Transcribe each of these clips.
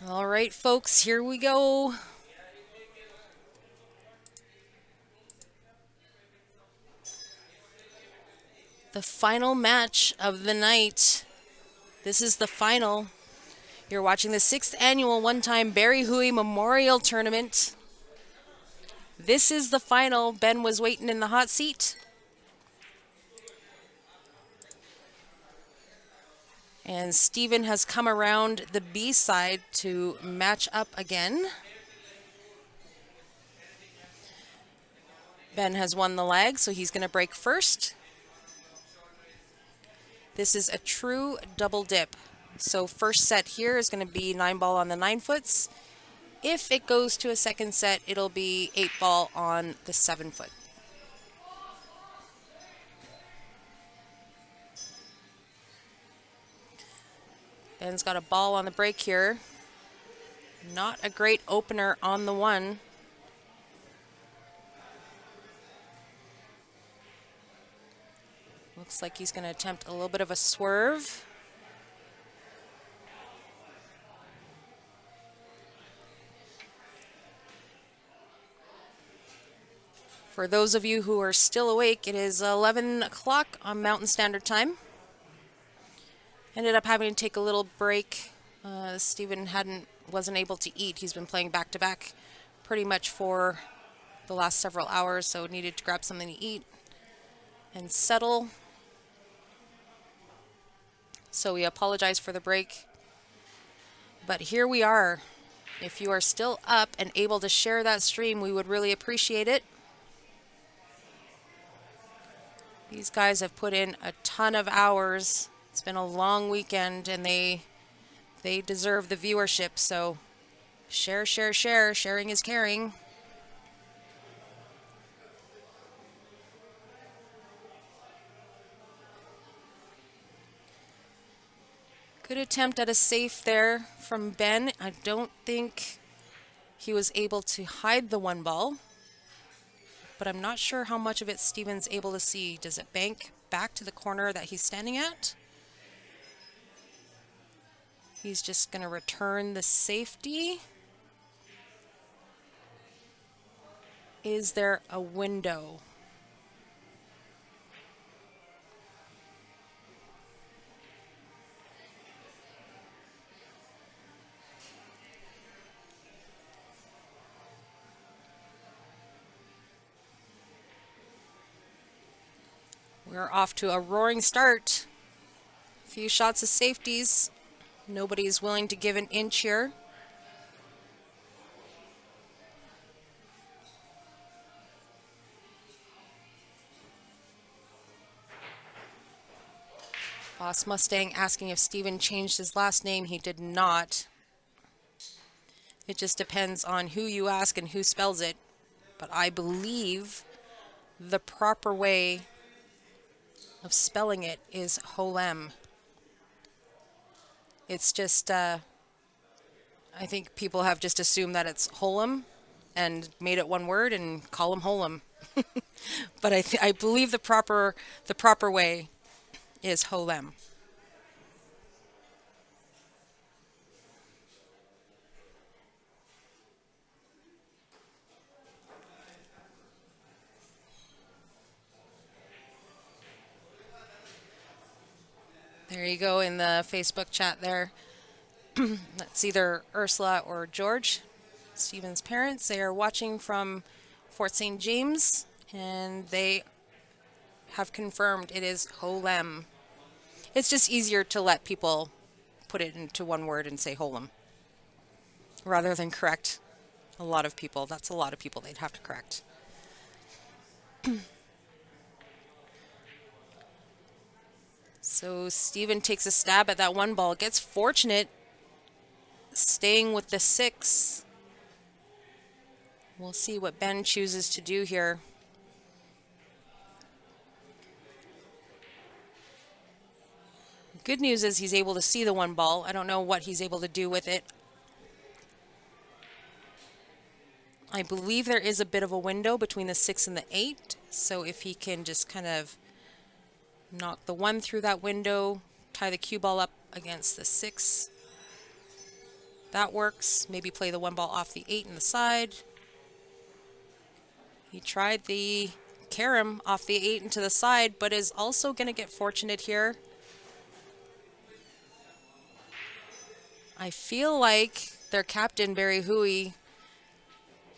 All right, folks, here we go. The final match of the night. This is the final. You're watching the 6th annual one-time Barry Hooey Memorial Tournament. This is the final. Ben was waiting in the hot seat. And Steven has come around the B side to match up again. Ben has won the leg, so he's going to break first. This is a true double dip. So first set here is going to be 9-ball on the 9-foots. If it goes to a second set, it'll be 8-ball on the 7-foot. Ben's got a ball on the break here. Not a great opener on the 1. Looks like he's going to attempt a little bit of a swerve. For those of you who are still awake, it is 11 o'clock on Mountain Standard Time. Ended up having to take a little break. Steven wasn't able to eat. He's been playing back-to-back pretty much for the last several hours, so needed to grab something to eat and settle. So we apologize for the break. But here we are. If you are still up and able to share that stream, we would really appreciate it. These guys have put in a ton of hours. It's been a long weekend, and they deserve the viewership. So share, share, share. Sharing is caring. Good attempt at a safe there from Ben. I don't think he was able to hide the 1-ball, but I'm not sure how much of it Steven's able to see. Does it bank back to the corner that he's standing at? He's just going to return the safety. Is there a window? We're off to a roaring start. A few shots of safeties. Nobody's willing to give an inch here. Boss Mustang asking if Steven changed his last name. He did not. It just depends on who you ask and who spells it. But I believe the proper way of spelling it is Holem. It's just, I think people have just assumed that it's Holem and made it one word and call him Holem. But I believe the proper way is Holem. There you go in the Facebook chat there. That's either Ursula or George, Steven's parents. They are watching from Fort St. James, and they have confirmed it is Holem. It's just easier to let people put it into one word and say Holem rather than correct a lot of people. That's a lot of people they'd have to correct. So Steven takes a stab at that 1-ball, gets fortunate, staying with the 6. We'll see what Ben chooses to do here. Good news is he's able to see the 1-ball. I don't know what he's able to do with it. I believe there is a bit of a window between the 6 and the 8. So if he can just kind of knock the 1 through that window, tie the cue ball up against the 6, that works. Maybe play the 1 ball off the 8 in the side. He tried the carom off the 8 into the side, but is also going to get fortunate here. I feel like their captain, Barry Hooey,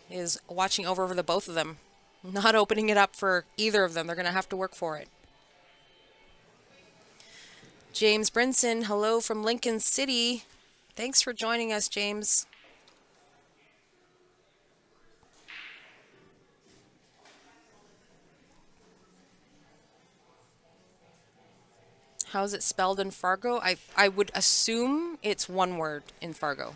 is watching over the both of them, not opening it up for either of them. They're going to have to work for it. James Brinson, hello from Lincoln City. Thanks for joining us, James. How's it spelled in Fargo? I would assume it's one word in Fargo.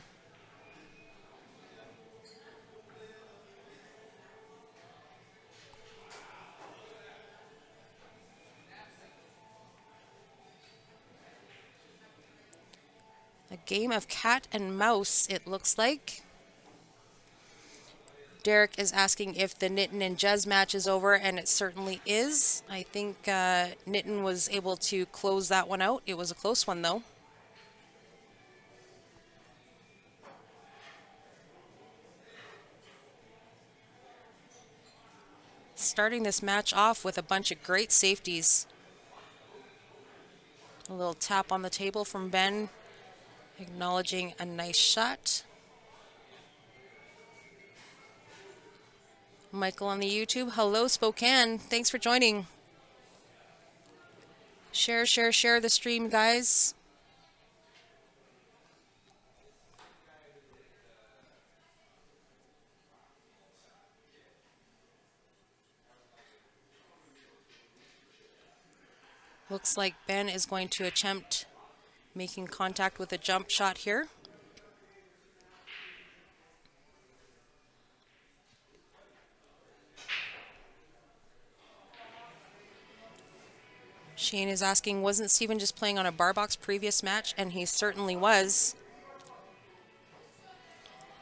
A game of cat and mouse, it looks like. Derek is asking if the Nitin and Jez match is over, and it certainly is. I think Nitin was able to close that one out. It was a close one, though. Starting this match off with a bunch of great safeties. A little tap on the table from Ben, acknowledging a nice shot. Michael on the YouTube. Hello, Spokane. Thanks for joining. Share the stream, guys. Looks like Ben is going to attempt making contact with a jump shot here. Shane is asking, wasn't Steven just playing on a bar box previous match? And he certainly was.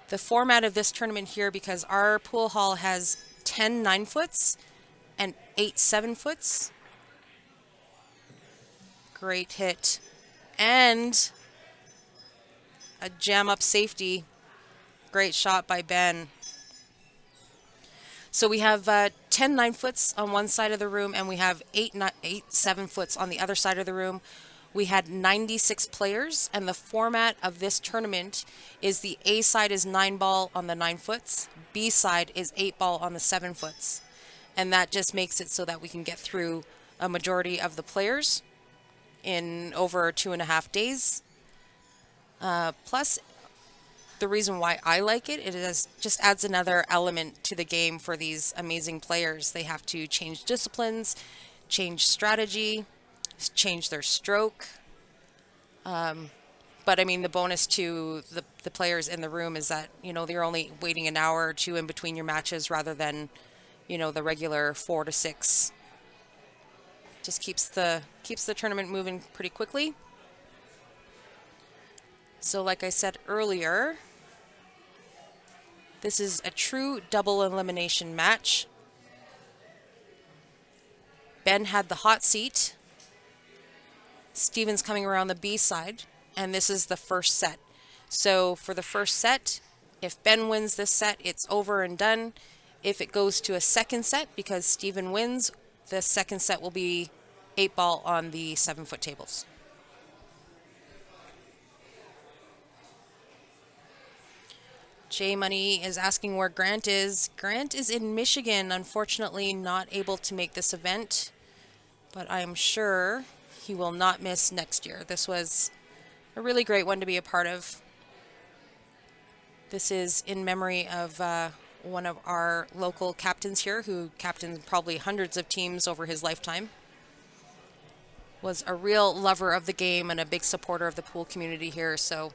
The format of this tournament here, because our pool hall has 10 9-foots and 8 7-foots. Great hit. And a jam up safety. Great shot by Ben. So we have 10 9-foots on one side of the room, and we have 8 7-foots on the other side of the room. We had 96 players, and the format of this tournament is the A side is 9-ball on the 9-foots, B side is 8-ball on the 7-foots. And that just makes it so that we can get through a majority of the players in over 2.5 days. Plus, the reason why I like it, just adds another element to the game for these amazing players. They have to change disciplines, change strategy, change their stroke. But I mean, the bonus to the players in the room is that, you know, they're only waiting an hour or two in between your matches rather than, you know, the regular 4 to 6. Just keeps the tournament moving pretty quickly. So like I said earlier, this is a true double elimination match. Ben had the hot seat. Steven's coming around the B side, and this is the first set. So for the first set, if Ben wins this set, it's over and done. If it goes to a second set, because Steven wins, the second set will be 8-ball on the 7-foot tables. J Money is asking where Grant is. Grant is in Michigan, unfortunately not able to make this event, but I am sure he will not miss next year. This was a really great one to be a part of. This is in memory of one of our local captains here, who captained probably hundreds of teams over his lifetime. Was a real lover of the game and a big supporter of the pool community here. So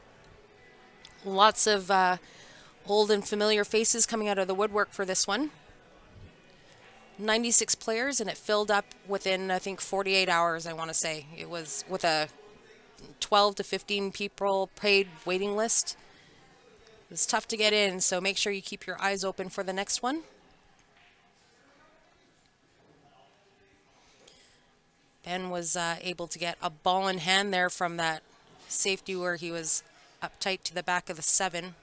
lots of old and familiar faces coming out of the woodwork for this one. 96 players, and it filled up within, I think, 48 hours, I want to say. It was with a 12 to 15 people paid waiting list. It was tough to get in, so make sure you keep your eyes open for the next one. Ben was able to get a ball in hand there from that safety where he was up tight to the back of the 7.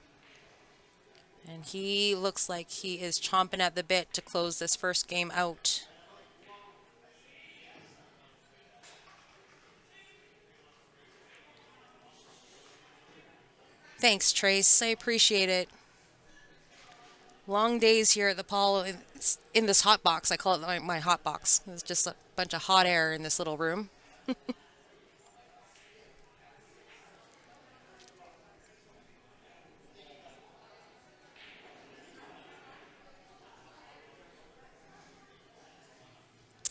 And he looks like he is chomping at the bit to close this first game out. Thanks, Trace. I appreciate it. Long days here at the Paul in this hot box. I call it my hot box. It's just a bunch of hot air in this little room.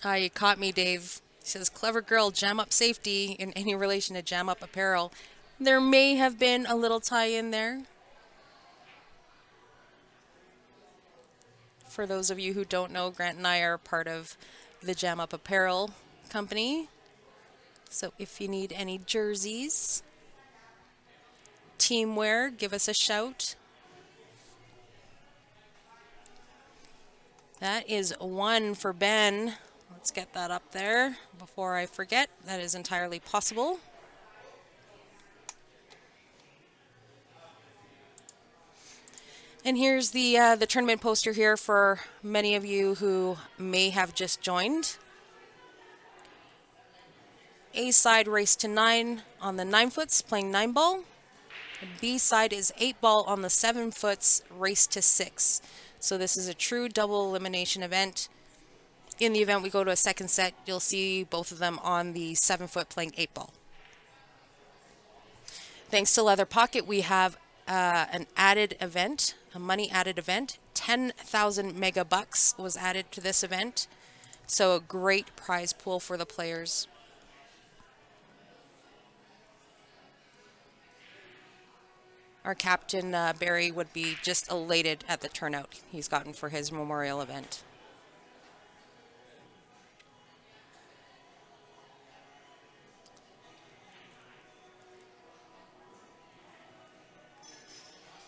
You caught me, Dave. He says, clever girl, jam up safety in any relation to jam up apparel. There may have been a little tie in there. For those of you who don't know, Grant and I are part of the Jam Up Apparel company. So if you need any jerseys, teamwear, give us a shout. That is 1 for Ben. Let's get that up there before I forget. That is entirely possible. And here's the tournament poster here for many of you who may have just joined. A side race to 9 on the 9-foots, playing 9-ball. B side is 8-ball on the 7-foots, race to 6. So this is a true double elimination event. In the event we go to a second set, you'll see both of them on the 7-foot playing 8-ball. Thanks to Leather Pocket, we have an added event, a money added event. 10,000 mega bucks was added to this event. So a great prize pool for the players. Our captain, Barry, would be just elated at the turnout he's gotten for his memorial event.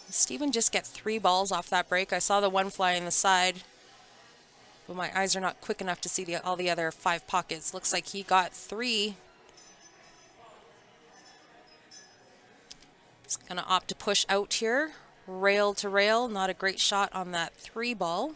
Steven just get 3 balls off that break. I saw the one fly in the side, but my eyes are not quick enough to see all the other 5 pockets. Looks like he got 3. He's going to opt to push out here. Rail to rail. Not a great shot on that 3 ball.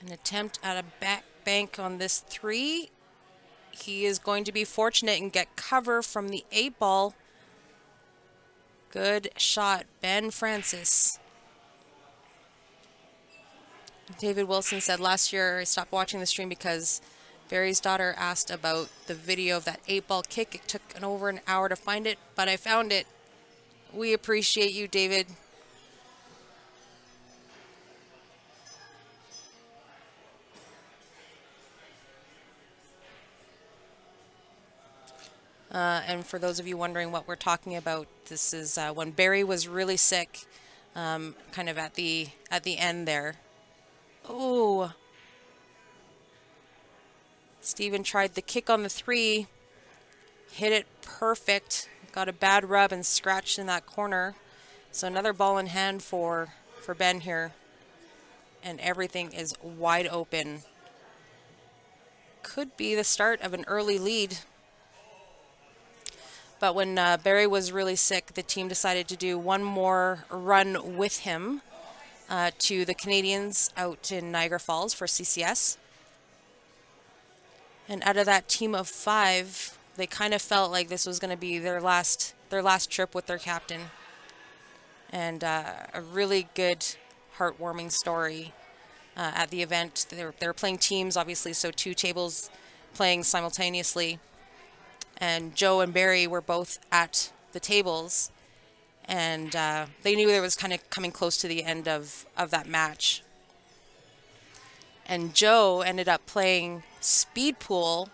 An attempt at a back bank on this 3. He is going to be fortunate and get cover from the 8-ball. Good shot, Ben Francis. David Wilson said, last year I stopped watching the stream because Barry's daughter asked about the video of that 8-ball kick. It took over an hour to find it, but I found it. We appreciate you, David. And for those of you wondering what we're talking about, this is when Barry was really sick, kind of at the end there. Oh, Steven tried the kick on the 3, hit it perfect, got a bad rub and scratched in that corner. So another ball in hand for Ben here, and everything is wide open. Could be the start of an early lead. But when Barry was really sick, the team decided to do one more run with him to the Canadians out in Niagara Falls for CCS. And out of that team of 5, they kind of felt like this was going to be their last trip with their captain. And a really good, heartwarming story at the event. They were playing teams, obviously, so 2 tables playing simultaneously. And Joe and Barry were both at the tables, and they knew they was kind of coming close to the end of that match. And Joe ended up playing speed pool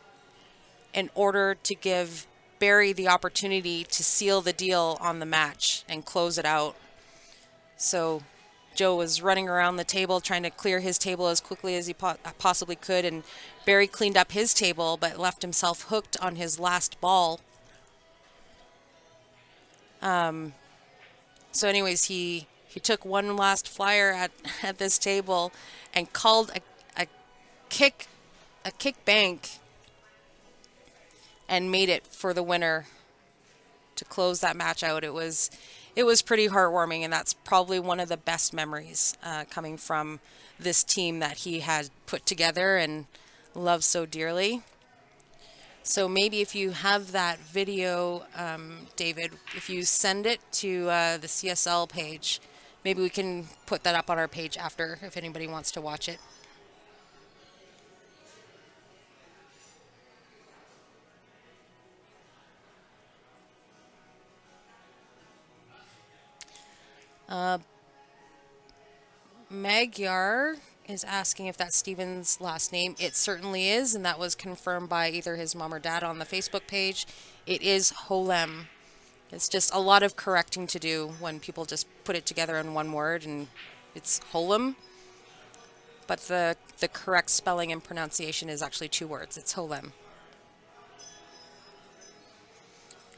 in order to give Barry the opportunity to seal the deal on the match and close it out. So Joe was running around the table trying to clear his table as quickly as he possibly could, and Barry cleaned up his table but left himself hooked on his last ball. So anyways, he took one last flyer at this table and called a kick bank and made it for the winner to close that match out. It was pretty heartwarming, and that's probably one of the best memories coming from this team that he had put together and loved so dearly. So maybe if you have that video, David, if you send it to the CSL page, maybe we can put that up on our page after if anybody wants to watch it. Magyar is asking if that's Steven's last name. It certainly is, and that was confirmed by either his mom or dad on the Facebook page. It is Holem. It's just a lot of correcting to do when people just put it together in one word, and it's Holem. But the correct spelling and pronunciation is actually two words. It's Holem.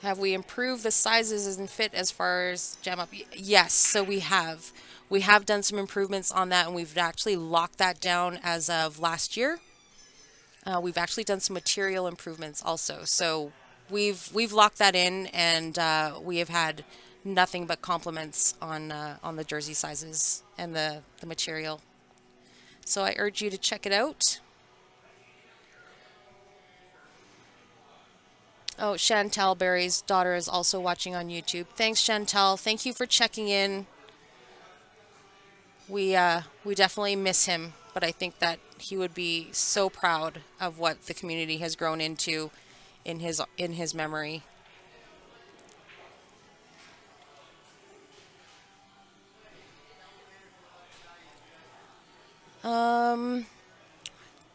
Have we improved the sizes and fit as far as jam up? Yes, so we have. We have done some improvements on that, and we've actually locked that down as of last year. We've actually done some material improvements also. So we've locked that in, and we have had nothing but compliments on the jersey sizes and the material. So I urge you to check it out. Oh, Chantel, Barry's daughter, is also watching on YouTube. Thanks, Chantel. Thank you for checking in. We definitely miss him, but I think that he would be so proud of what the community has grown into in his memory.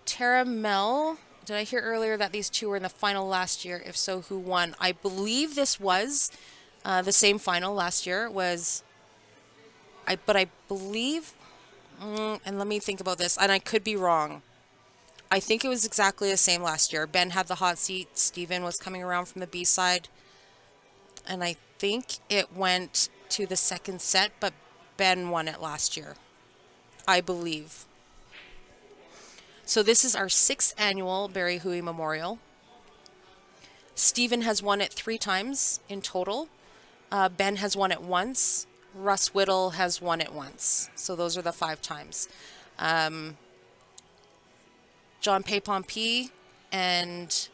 Tara Mel, did I hear earlier that these two were in the final last year? If so, who won? I believe this was the same final last year. But I believe, and let me think about this, and I could be wrong. I think it was exactly the same last year. Ben had the hot seat. Steven was coming around from the B side. And I think it went to the second set, but Ben won it last year, I believe. So this is our 6th annual Barry Hooey Memorial. Steven has won it 3 times in total. Ben has won it once. Russ Whittle has won it once. So those are the 5 times. John Paypompey and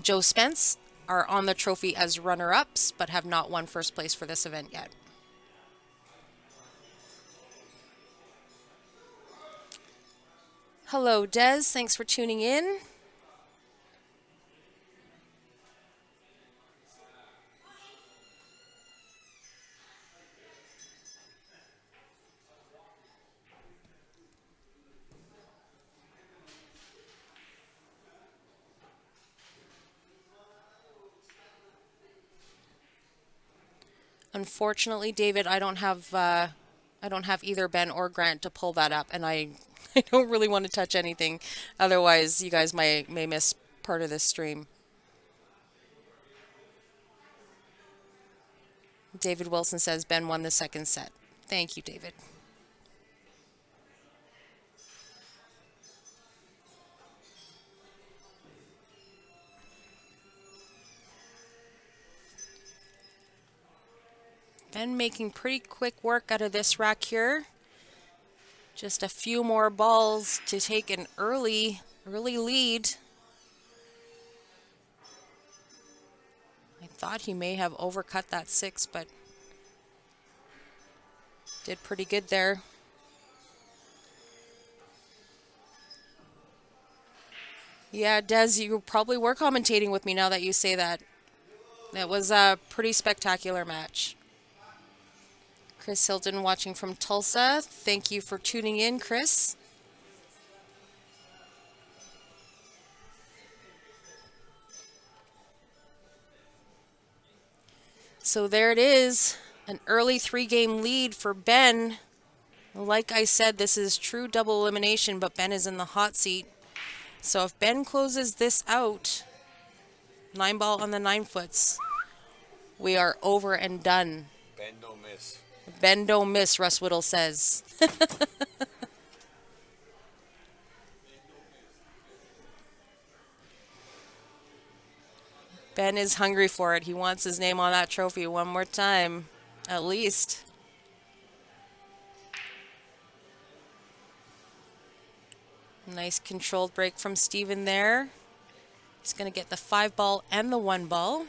Joe Spence are on the trophy as runner-ups, but have not won first place for this event yet. Hello, Des. Thanks for tuning in. Unfortunately, David, I don't have either Ben or Grant to pull that up, and I don't really want to touch anything. Otherwise, you guys may miss part of this stream. David Wilson says Ben won the second set. Thank you, David. Ben making pretty quick work out of this rack here. Just a few more balls to take an early lead. I thought he may have overcut that 6, but did pretty good there. Yeah, Des, you probably were commentating with me now that you say that. It was a pretty spectacular match. Chris Hilton watching from Tulsa. Thank you for tuning in, Chris. So there it is, an early 3-game lead for Ben. Like I said, this is true double elimination, but Ben is in the hot seat. So if Ben closes this out, 9-ball on the 9-foots, we are over and done. Ben don't miss. Ben don't miss, Russ Whittle says. Ben is hungry for it. He wants his name on that trophy one more time, at least. Nice controlled break from Steven there. He's going to get the 5-ball and the 1-ball.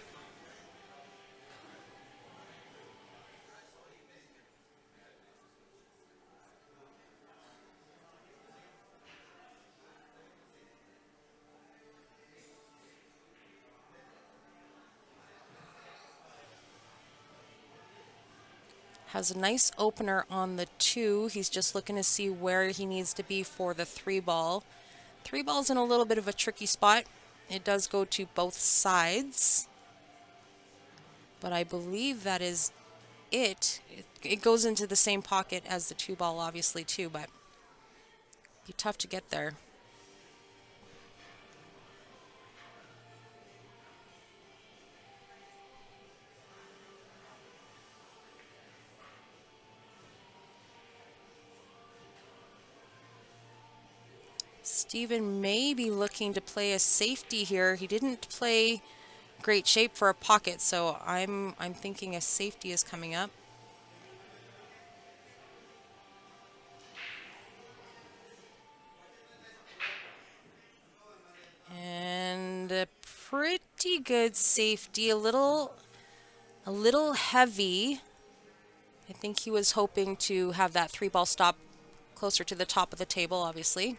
Has a nice opener on the 2. He's just looking to see where he needs to be for the 3-ball. 3-ball's in a little bit of a tricky spot. It does go to both sides. But I believe that is it. It goes into the same pocket as the 2-ball, obviously, too, but it'd be tough to get there. Steven may be looking to play a safety here. He didn't play great shape for a pocket, so I'm thinking a safety is coming up. And a pretty good safety, a little heavy. I think he was hoping to have that 3-ball stop closer to the top of the table, obviously.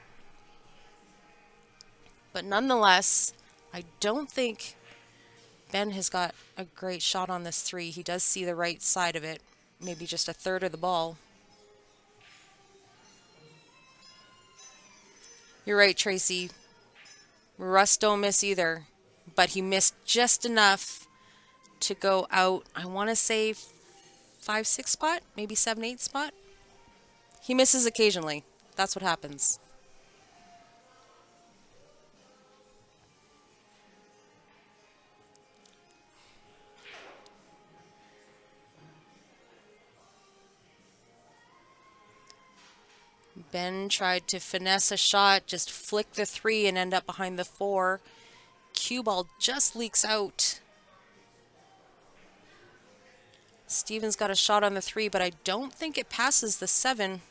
But nonetheless, I don't think Ben has got a great shot on this 3. He does see the right side of it, maybe just a third of the ball. You're right, Tracy. Russ don't miss either, but he missed just enough to go out, I want to say 5-6 spot, maybe 7-8 spot. He misses occasionally. That's what happens. Ben tried to finesse a shot, just flick the 3 and end up behind the 4. Cue ball just leaks out. Steven's got a shot on the 3, but I don't think it passes the 7.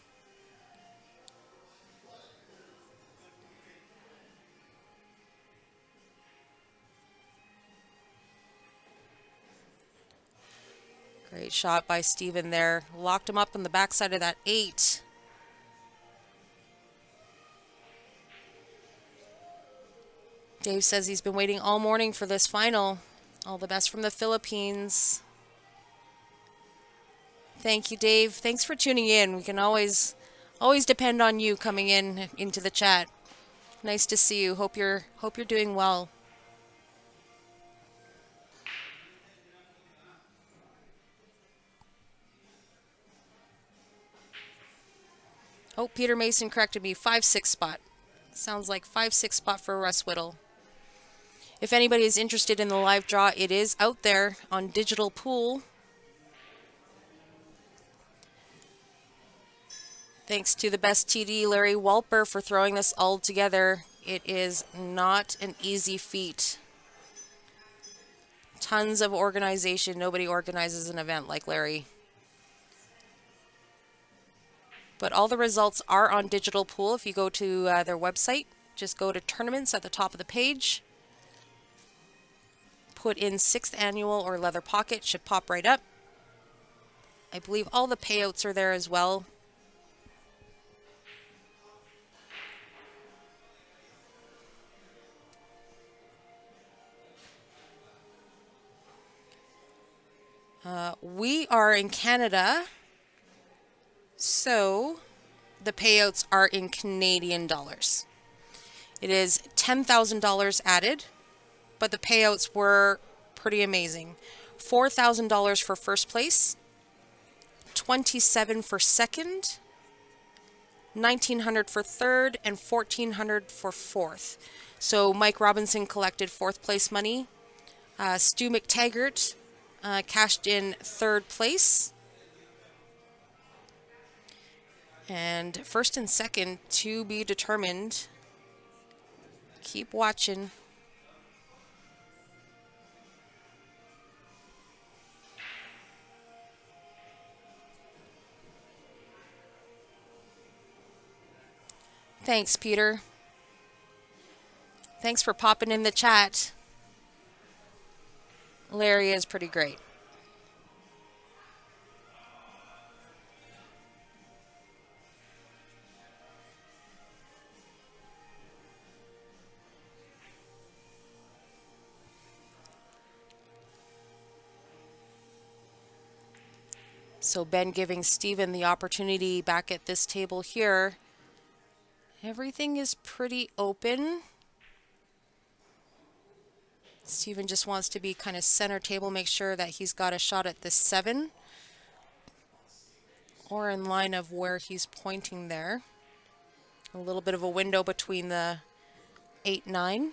Great shot by Steven there. Locked him up on the backside of that 8. Dave says he's been waiting all morning for this final. All the best from the Philippines. Thank you, Dave. Thanks for tuning in. We can always depend on you coming into the chat. Nice to see you. Hope you're doing well. Oh, Peter Mason corrected me. 5-6 spot. Sounds like 5-6 spot for Russ Whittle. If anybody is interested in the live draw, it is out there on Digital Pool. Thanks to the best TD, Larry Walper, for throwing this all together. It is not an easy feat. Tons of organization. Nobody organizes an event like Larry. But all the results are on Digital Pool. If you go to their website, just go to tournaments at the top of the page. Put in 6th annual or leather pocket, should pop right up. I believe all the payouts are there as well. We are in Canada, so the payouts are in Canadian dollars. It is $10,000 added, but the payouts were pretty amazing. $4,000 for first place, $27 for second, $1,900 for third, and $1,400 for fourth. So Mike Robinson collected fourth place money. Stu McTaggart cashed in third place. And first and second to be determined. Keep watching. Thanks, Peter. Thanks for popping in the chat. Larry is pretty great. So Ben giving Steven the opportunity back at this table here. Everything is pretty open. Steven just wants to be kind of center table, make sure that he's got a shot at the 7 or in line of where he's pointing there. A little bit of a window between the 8, 9.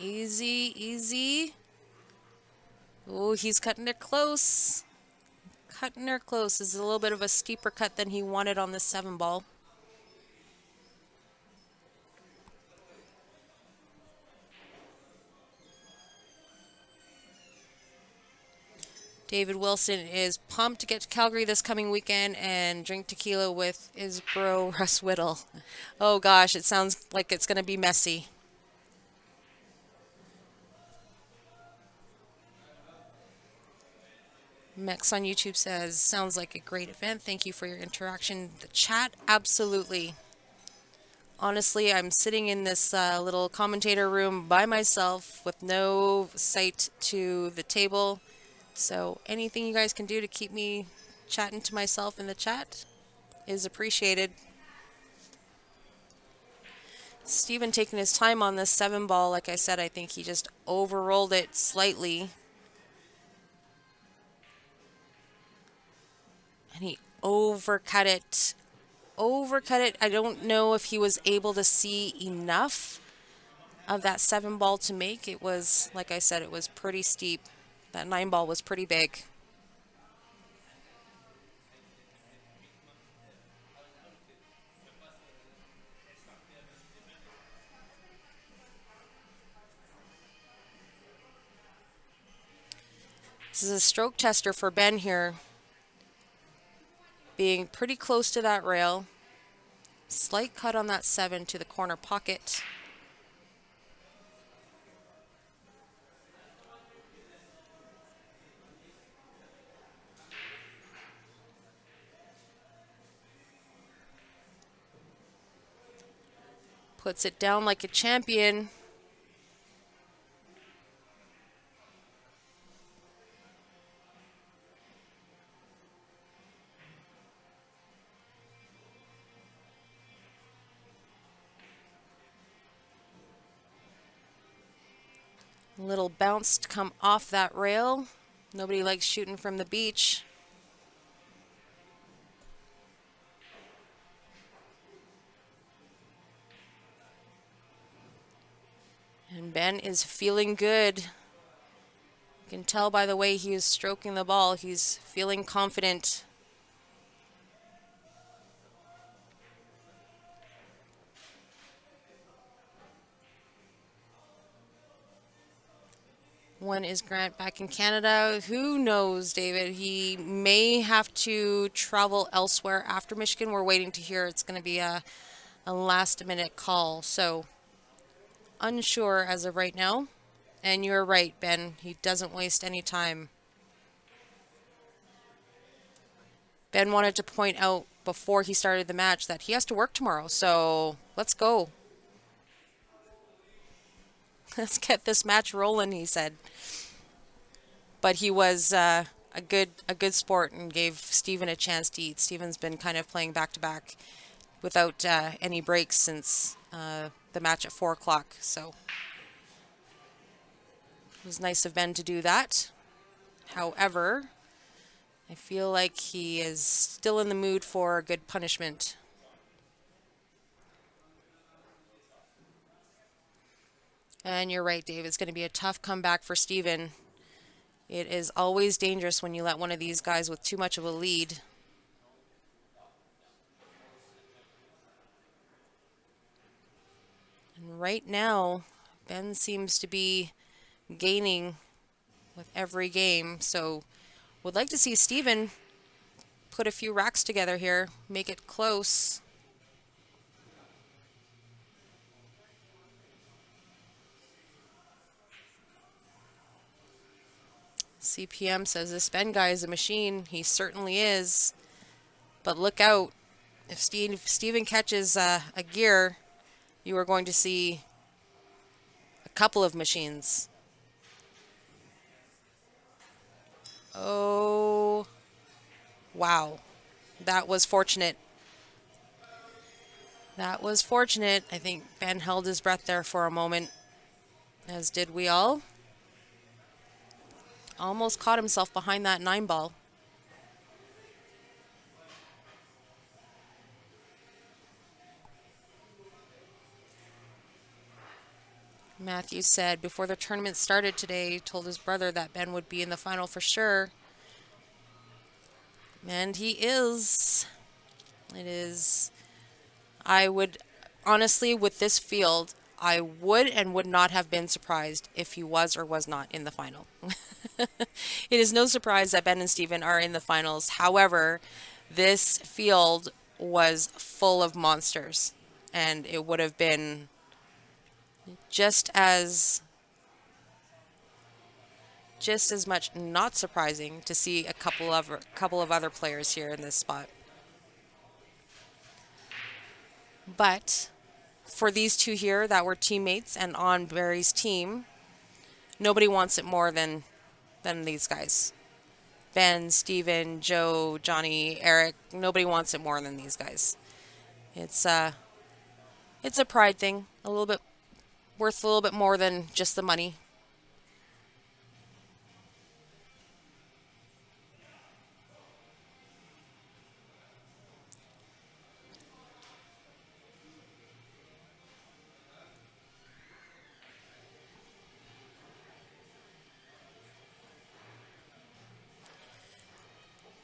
Easy, easy. Oh, he's cutting it close. Cutting it close. This is a little bit of a steeper cut than he wanted on the 7 ball. David Wilson is pumped to get to Calgary this coming weekend and drink tequila with his bro Russ Whittle. Oh gosh, it sounds like it's going to be messy. Mex on YouTube says, sounds like a great event. Thank you for your interaction. The chat, absolutely. Honestly, I'm sitting in this little commentator room by myself with no sight to the table. So anything you guys can do to keep me chatting to myself in the chat is appreciated. Steven taking his time on this 7 ball. Like I said, I think he just overrolled it slightly. And he overcut it. I don't know if he was able to see enough of that 7 ball to make. It was, like I said, it was pretty steep. That 9 ball was pretty big. This is a stroke tester for Ben here. Being pretty close to that rail. Slight cut on that 7 to the corner pocket. Puts it down like a champion. Little bounce to come off that rail. Nobody likes shooting from the beach. And Ben is feeling good. You can tell by the way he is stroking the ball, he's feeling confident. When is Grant back in Canada? Who knows, David? He may have to travel elsewhere after Michigan. We're waiting to hear. It's going to be a last-minute call. So, unsure as of right now. And you're right, Ben. He doesn't waste any time. Ben wanted to point out before he started the match that he has to work tomorrow. So, let's go. Let's get this match rolling, he said. but he was a good sport and gave Steven a chance to eat. Steven's been kind of playing back to back without any breaks since the match at 4 o'clock. So it was nice of Ben to do that. However, I feel like he is still in the mood for a good punishment. And you're right, Dave. It's going to be a tough comeback for Steven. It is always dangerous when you let one of these guys with too much of a lead. And right now, Ben seems to be gaining with every game. So would like to see Steven put a few racks together here, make it close. CPM says this Ben guy is a machine. He certainly is. But look out. If Steven catches a gear, you are going to see a couple of machines. Oh, wow. That was fortunate. That was fortunate. I think Ben held his breath there for a moment, as did we all. Almost caught himself behind that 9-ball. Matthew said before the tournament started today, told his brother that Ben would be in the final for sure. And he is. It is. I would, honestly, with this field, I would and would not have been surprised if he was or was not in the final. It is no surprise that Ben and Steven are in the finals. However, this field was full of monsters, and it would have been just as much not surprising to see a couple of other players here in this spot. But for these two here that were teammates and on Barry's team, nobody wants it more than these guys. Ben, Steven, Joe, Johnny, Eric, nobody wants it more than these guys. It's a pride thing, a little bit worth a little bit more than just the money.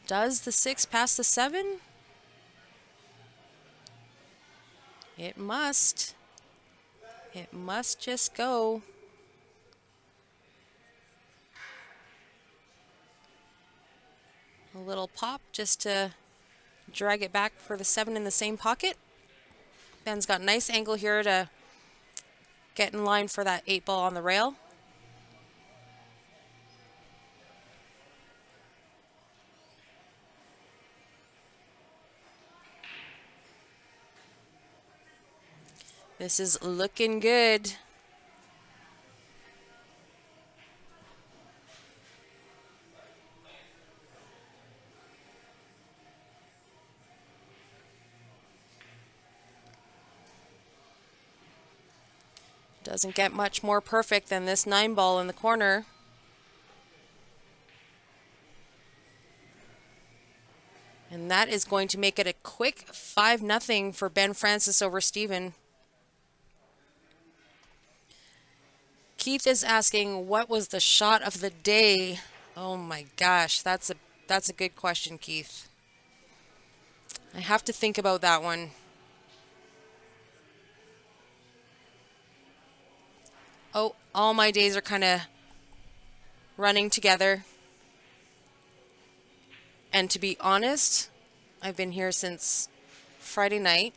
Does the 6 pass the 7? It must. It must just go. A little pop just to drag it back for the 7 in the same pocket. Ben's got a nice angle here to get in line for that 8-ball on the rail. This is looking good. Doesn't get much more perfect than this 9-ball in the corner. And that is going to make it a quick 5-0 for Ben Francis over Steven. Keith is asking, what was the shot of the day? Oh my gosh, that's a good question, Keith. I have to think about that one. Oh, all my days are kind of running together. And to be honest, I've been here since Friday night.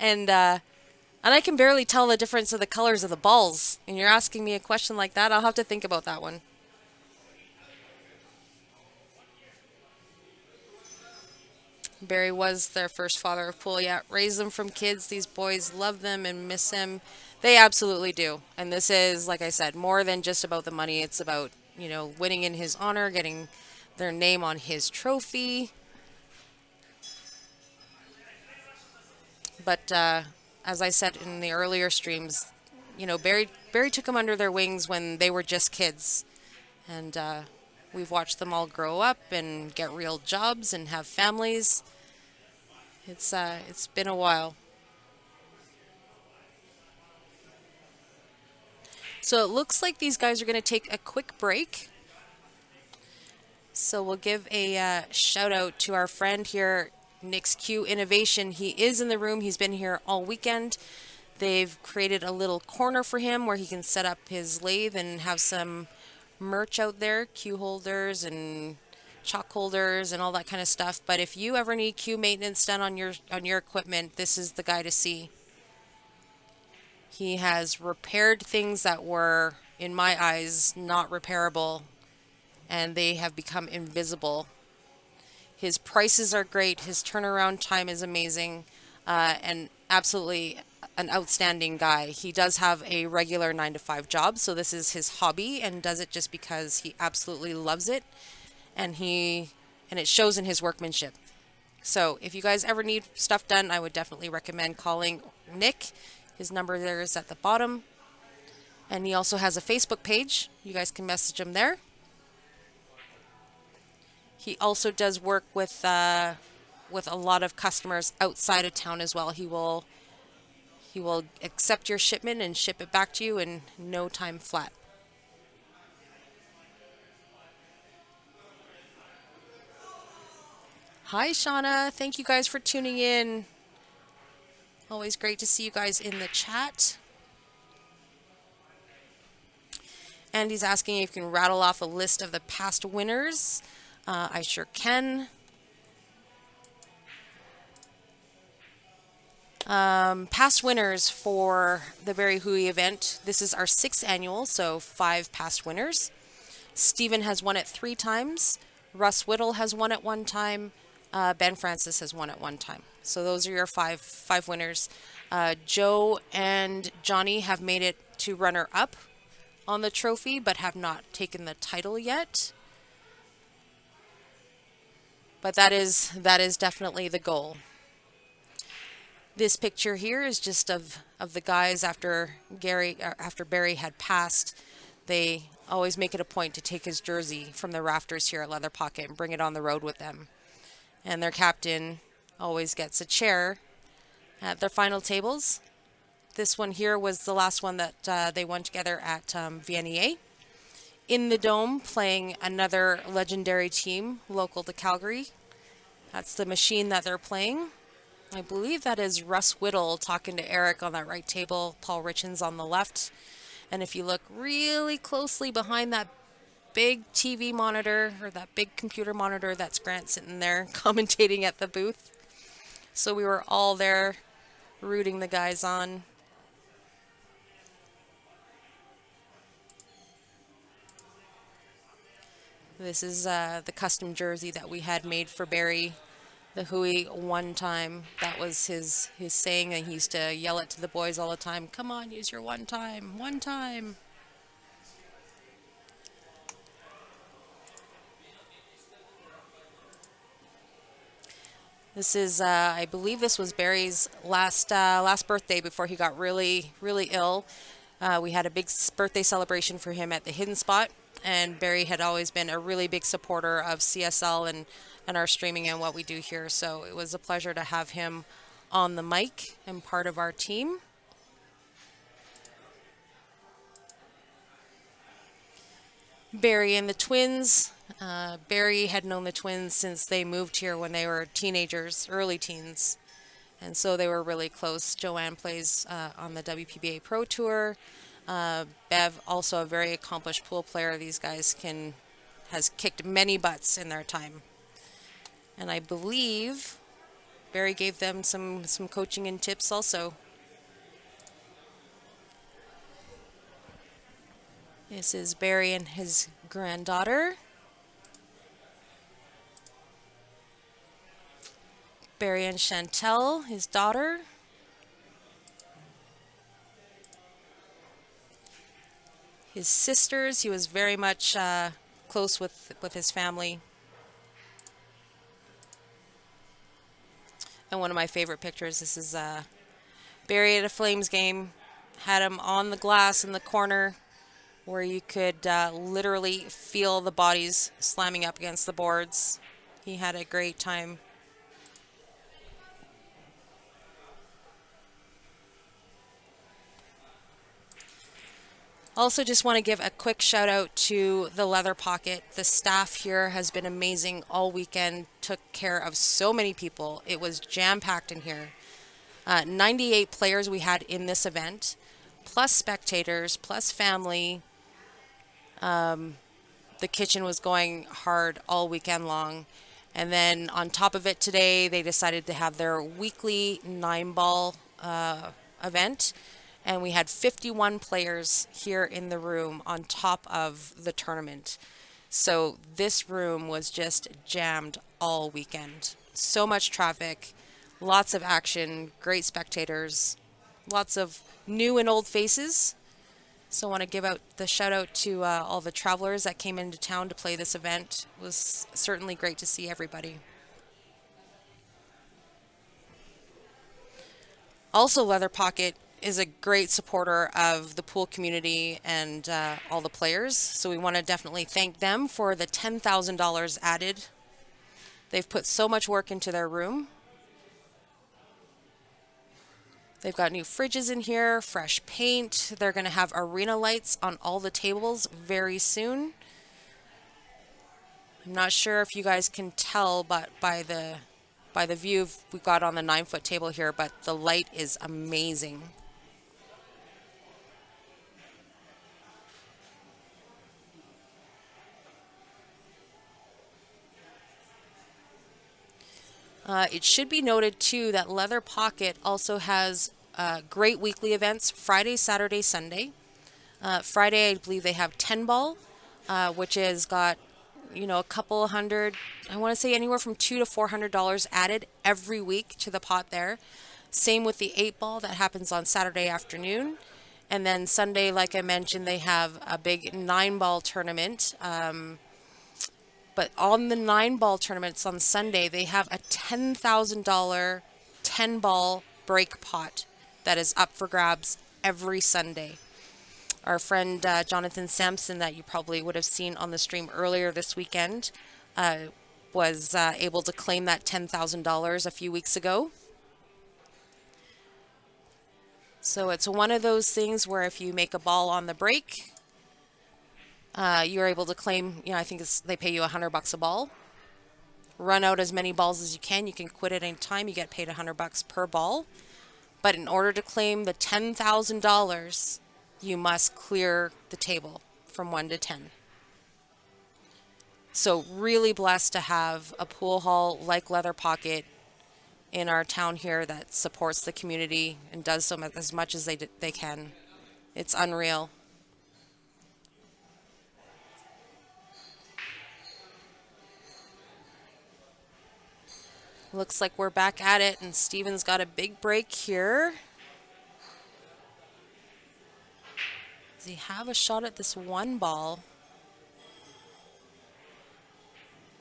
And I can barely tell the difference of the colors of the balls. And you're asking me a question like that, I'll have to think about that one. Barry was their first father of pool. Yeah, raised them from kids. These boys love them and miss him. They absolutely do. And this is, like I said, more than just about the money. It's about you know, winning in his honor, getting their name on his trophy. But as I said in the earlier streams, you know, Barry took them under their wings when they were just kids, and we've watched them all grow up and get real jobs and have families. It's been a while. So it looks like these guys are going to take a quick break. So we'll give a shout out to our friend here, Nick's Q Innovation. He is in the room. He's been here all weekend. They've created a little corner for him where he can set up his lathe and have some merch out there, cue holders and chalk holders and all that kind of stuff. But if you ever need cue maintenance done on your equipment, this is the guy to see. He has repaired things that were, in my eyes, not repairable, and they have become invisible. His prices are great. His turnaround time is amazing, and absolutely an outstanding guy. He does have a regular 9-to-5 job, so this is his hobby and does it just because he absolutely loves it, and it shows in his workmanship. So if you guys ever need stuff done, I would definitely recommend calling Nick. His number there is at the bottom. And he also has a Facebook page. You guys can message him there. He also does work with a lot of customers outside of town as well. He will accept your shipment and ship it back to you in no time flat. Hi, Shauna. Thank you guys for tuning in. Always great to see you guys in the chat. Andy's asking if you can rattle off a list of the past winners. I sure can. Past winners for the Barry Hooey event. This is our 6th annual, so 5 past winners. Stephen has won it 3 times. Russ Whittle has won it 1 time. Ben Francis has won it 1 time. So those are your five winners. Joe and Johnny have made it to runner-up on the trophy, but have not taken the title yet. But that is definitely the goal. This picture here is just of the guys after Barry had passed. They always make it a point to take his jersey from the rafters here at Leather Pocket and bring it on the road with them. And their captain always gets a chair at their final tables. This one here was the last one that they won together at VNEA. In the Dome, playing another legendary team local to Calgary. That's the machine that they're playing. I believe that is Russ Whittle talking to Eric on that right table, Paul Richens on the left. And if you look really closely behind that big TV monitor, or that big computer monitor, that's Grant sitting there commentating at the booth. So we were all there rooting the guys on. This is the custom jersey that we had made for Barry, the Hooey 1 time. That was his saying, and he used to yell it to the boys all the time. Come on, use your 1 time, 1 time. This is, I believe this was Barry's last birthday before he got really, really ill. We had a big birthday celebration for him at the Hidden Spot, and Barry had always been a really big supporter of CSL and our streaming and what we do here. So it was a pleasure to have him on the mic and part of our team. Barry and the twins. Barry had known the twins since they moved here when they were teenagers, early teens. And so they were really close. Joanne plays on the WPBA Pro Tour. Bev, also a very accomplished pool player. These guys has kicked many butts in their time. And I believe Barry gave them some coaching and tips also. This is Barry and his granddaughter. Barry and Chantel, his daughter. his sisters. He was very much close with his family. And one of my favorite pictures, this is Barry at a Flames game. Had him on the glass in the corner where you could literally feel the bodies slamming up against the boards. He had a great time. Also just want to give a quick shout out to the Leather Pocket. The staff here has been amazing all weekend, took care of so many people. It was jam-packed in here. 98 players we had in this event, plus spectators, plus family. The kitchen was going hard all weekend long. And then on top of it today, they decided to have their weekly 9-ball event. And we had 51 players here in the room on top of the tournament. So this room was just jammed all weekend. So much traffic, lots of action, great spectators, lots of new and old faces. So I want to give out the shout out to all the travelers that came into town to play this event. It was certainly great to see everybody. Also, Leather Pocket is a great supporter of the pool community and all the players. So we want to definitely thank them for the $10,000 added. They've put so much work into their room. They've got new fridges in here, fresh paint. They're going to have arena lights on all the tables very soon. I'm not sure if you guys can tell, but by the view we've got on the 9-foot table here, but the light is amazing. It should be noted too that Leather Pocket also has great weekly events Friday, Saturday, Sunday. Friday, I believe they have 10-ball, which has got, a couple hundred, I want to say anywhere from $200 to $400 added every week to the pot there. Same with the 8-ball that happens on Saturday afternoon. And then Sunday, like I mentioned, they have a big 9-ball tournament. But on the 9-ball tournaments on Sunday, they have a $10,000 10-ball break pot that is up for grabs every Sunday. Our friend Jonathan Sampson, that you probably would have seen on the stream earlier this weekend, was able to claim that $10,000 a few weeks ago. So it's one of those things where if you make a ball on the break, you're able to claim, I think they pay you $100 a ball. Run out as many balls as you can. You can quit at any time. You get paid $100 per ball. But in order to claim the $10,000, you must clear the table from 1 to 10. So really blessed to have a pool hall like Leather Pocket in our town here that supports the community and does so as much as they can. It's unreal. Looks like we're back at it, and Steven's got a big break here. Does he have a shot at this 1 ball?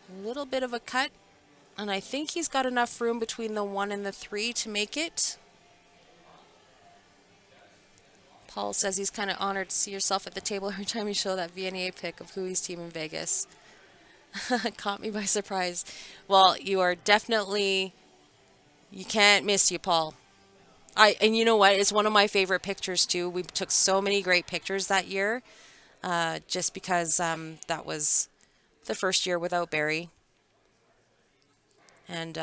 A little bit of a cut, and I think he's got enough room between the 1 and the 3 to make it. Paul says he's kind of honored to see yourself at the table every time you show that VNA pic of Hooey's team in Vegas. Caught me by surprise. Well, you are definitely, you can't miss you, Paul. And you know what? It's one of my favorite pictures too. We took so many great pictures that year, just because that was the first year without Barry. And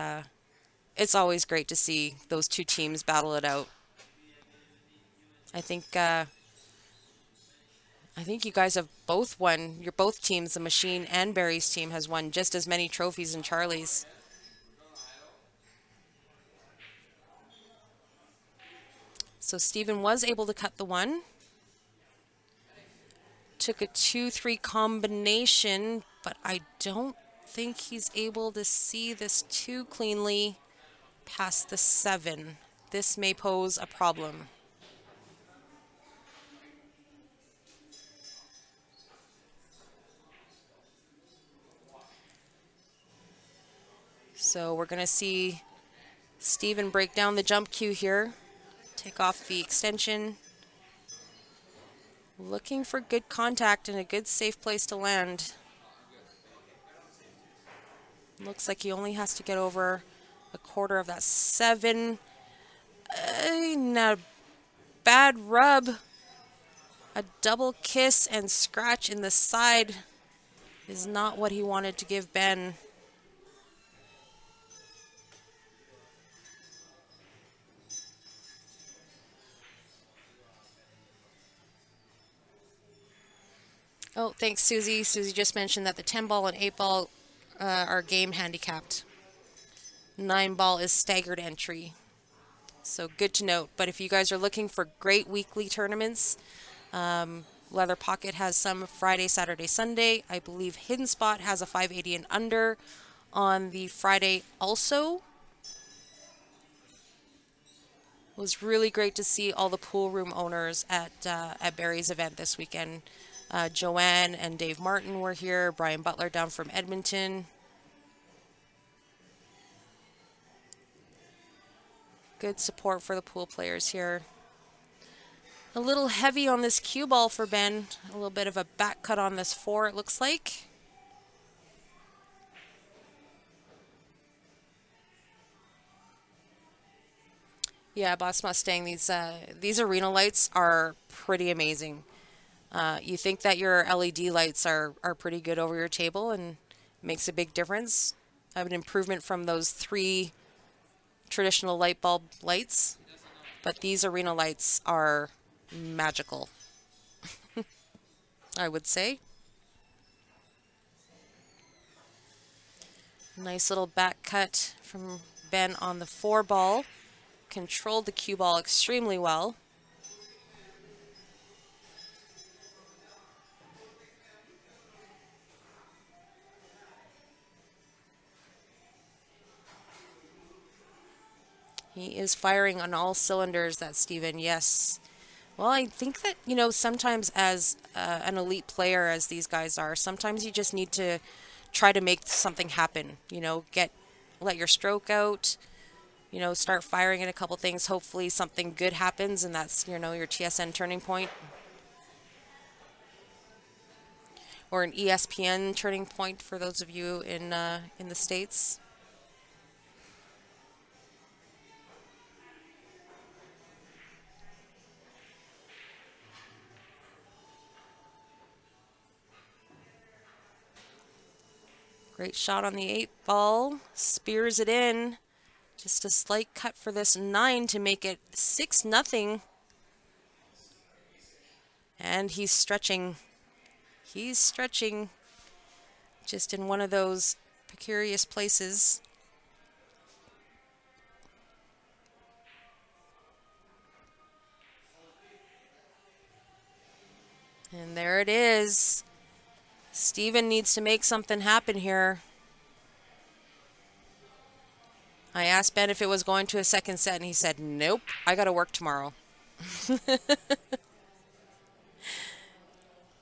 it's always great to see those two teams battle it out. I think you guys have both won. You're both teams, the Machine and Barry's team, has won just as many trophies in Charlie's. So Steven was able to cut the 1. Took a 2-3 combination, but I don't think he's able to see this too cleanly past the 7. This may pose a problem. So we're going to see Steven break down the jump cue here. Take off the extension. Looking for good contact and a good safe place to land. Looks like he only has to get over a quarter of that 7. Not a bad rub. A double kiss and scratch in the side is not what he wanted to give Ben. Oh, thanks, Susie. Susie just mentioned that the 10 ball and 8 ball are game handicapped. 9 ball is staggered entry. So good to note. But if you guys are looking for great weekly tournaments, Leather Pocket has some Friday, Saturday, Sunday. I believe Hidden Spot has a 580 and under on the Friday also. It was really great to see all the pool room owners at Barry's event this weekend. Joanne and Dave Martin were here. Brian Butler down from Edmonton. Good support for the pool players here. A little heavy on this cue ball for Ben. A little bit of a back cut on this 4, it looks like. Yeah, Boss Mustang, these arena lights are pretty amazing. You think that your LED lights are pretty good over your table and makes a big difference. I have an improvement from those 3 traditional light bulb lights, but these arena lights are magical, I would say. Nice little back cut from Ben on the 4 ball. Controlled the cue ball extremely well. He is firing on all cylinders, that Steven, yes. Well, I think that, sometimes as an elite player, as these guys are, sometimes you just need to try to make something happen. Let your stroke out, start firing at a couple things. Hopefully something good happens, and that's, your TSN turning point. Or an ESPN turning point for those of you in the States. Great shot on the 8 ball. Spears it in. Just a slight cut for this 9 to make it 6-0. And he's stretching. He's stretching just in one of those precarious places. And there it is. Steven needs to make something happen here. I asked Ben if it was going to a second set, and he said, nope, I got to work tomorrow.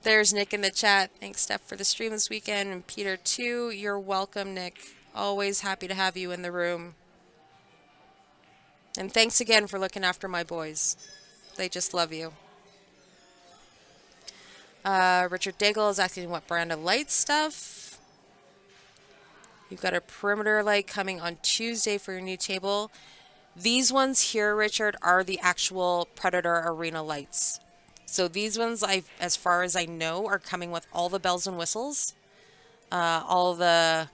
There's Nick in the chat. Thanks, Steph, for the stream this weekend. And Peter, too. You're welcome, Nick. Always happy to have you in the room. And thanks again for looking after my boys. They just love you. Richard Daigle is asking what brand of light stuff. You've got a perimeter light coming on Tuesday for your new table. These ones here, Richard, are the actual Predator Arena lights. So these ones, as far as I know, are coming with all the bells and whistles, all the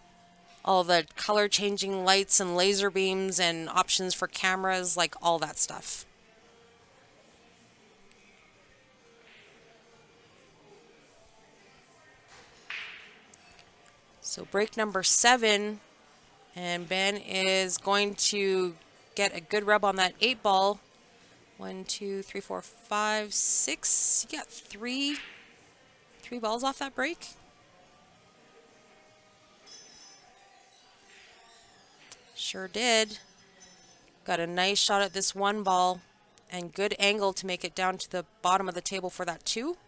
color changing lights and laser beams and options for cameras, like all that stuff. So break number 7, and Ben is going to get a good rub on that 8 ball. 1, 2, 3, 4, 5, 6. You got three balls off that break. Sure did. Got a nice shot at this 1 ball and good angle to make it down to the bottom of the table for that 2.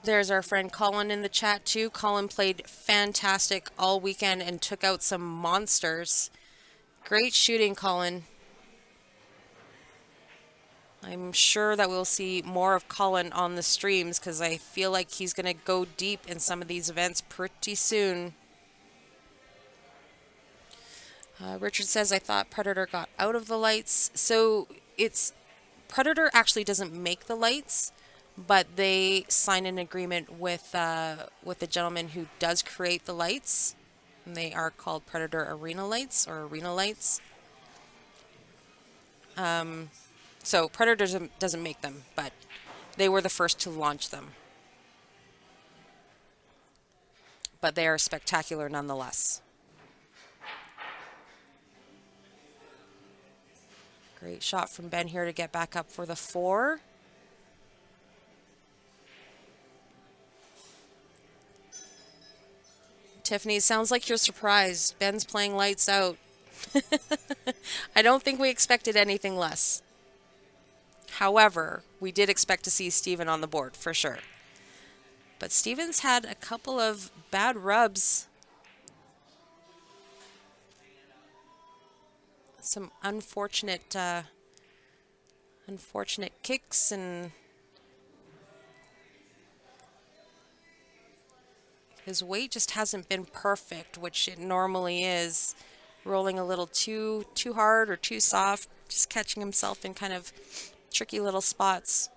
There's our friend Colin in the chat too. Colin played fantastic all weekend and took out some monsters. Great shooting, Colin. I'm sure that we'll see more of Colin on the streams because I feel like he's going to go deep in some of these events pretty soon. Richard says, I thought Predator got out of the lights. So Predator actually doesn't make the lights, but they sign an agreement with the gentleman who does create the lights. And they are called Predator Arena Lights or Arena Lights. So Predator doesn't make them, but they were the first to launch them. But they are spectacular nonetheless. Great shot from Ben here to get back up for the 4. Tiffany, sounds like you're surprised. Ben's playing lights out. I don't think we expected anything less. However, we did expect to see Steven on the board, for sure. But Steven's had a couple of bad rubs. Some unfortunate kicks, and his weight just hasn't been perfect, which it normally is. Rolling a little too hard or too soft, just catching himself in kind of tricky little spots.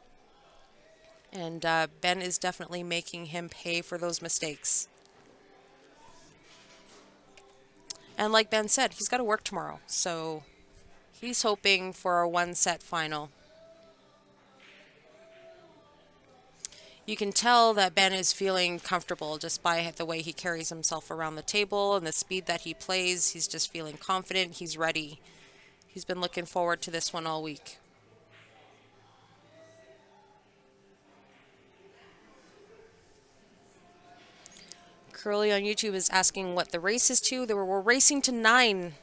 And Ben is definitely making him pay for those mistakes. And like Ben said, he's got to work tomorrow, so he's hoping for a 1-set final. You can tell that Ben is feeling comfortable just by the way he carries himself around the table and the speed that he plays. He's just feeling confident. He's ready. He's been looking forward to this one all week. Curly on YouTube is asking what the race is to. We're racing to 9.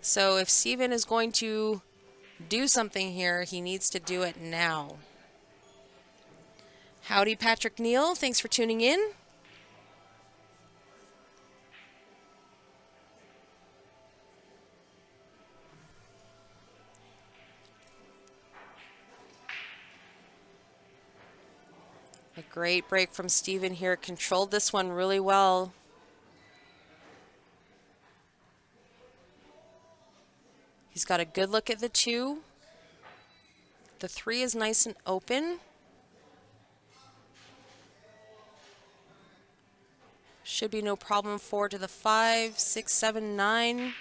So if Steven is going to do something here, he needs to do it now. Howdy, Patrick Neal. Thanks for tuning in. A great break from Steven here. Controlled this one really well. He's got a good look at the 2. The 3 is nice and open. Should be no problem. 4 to the 5, 6, 7, 9.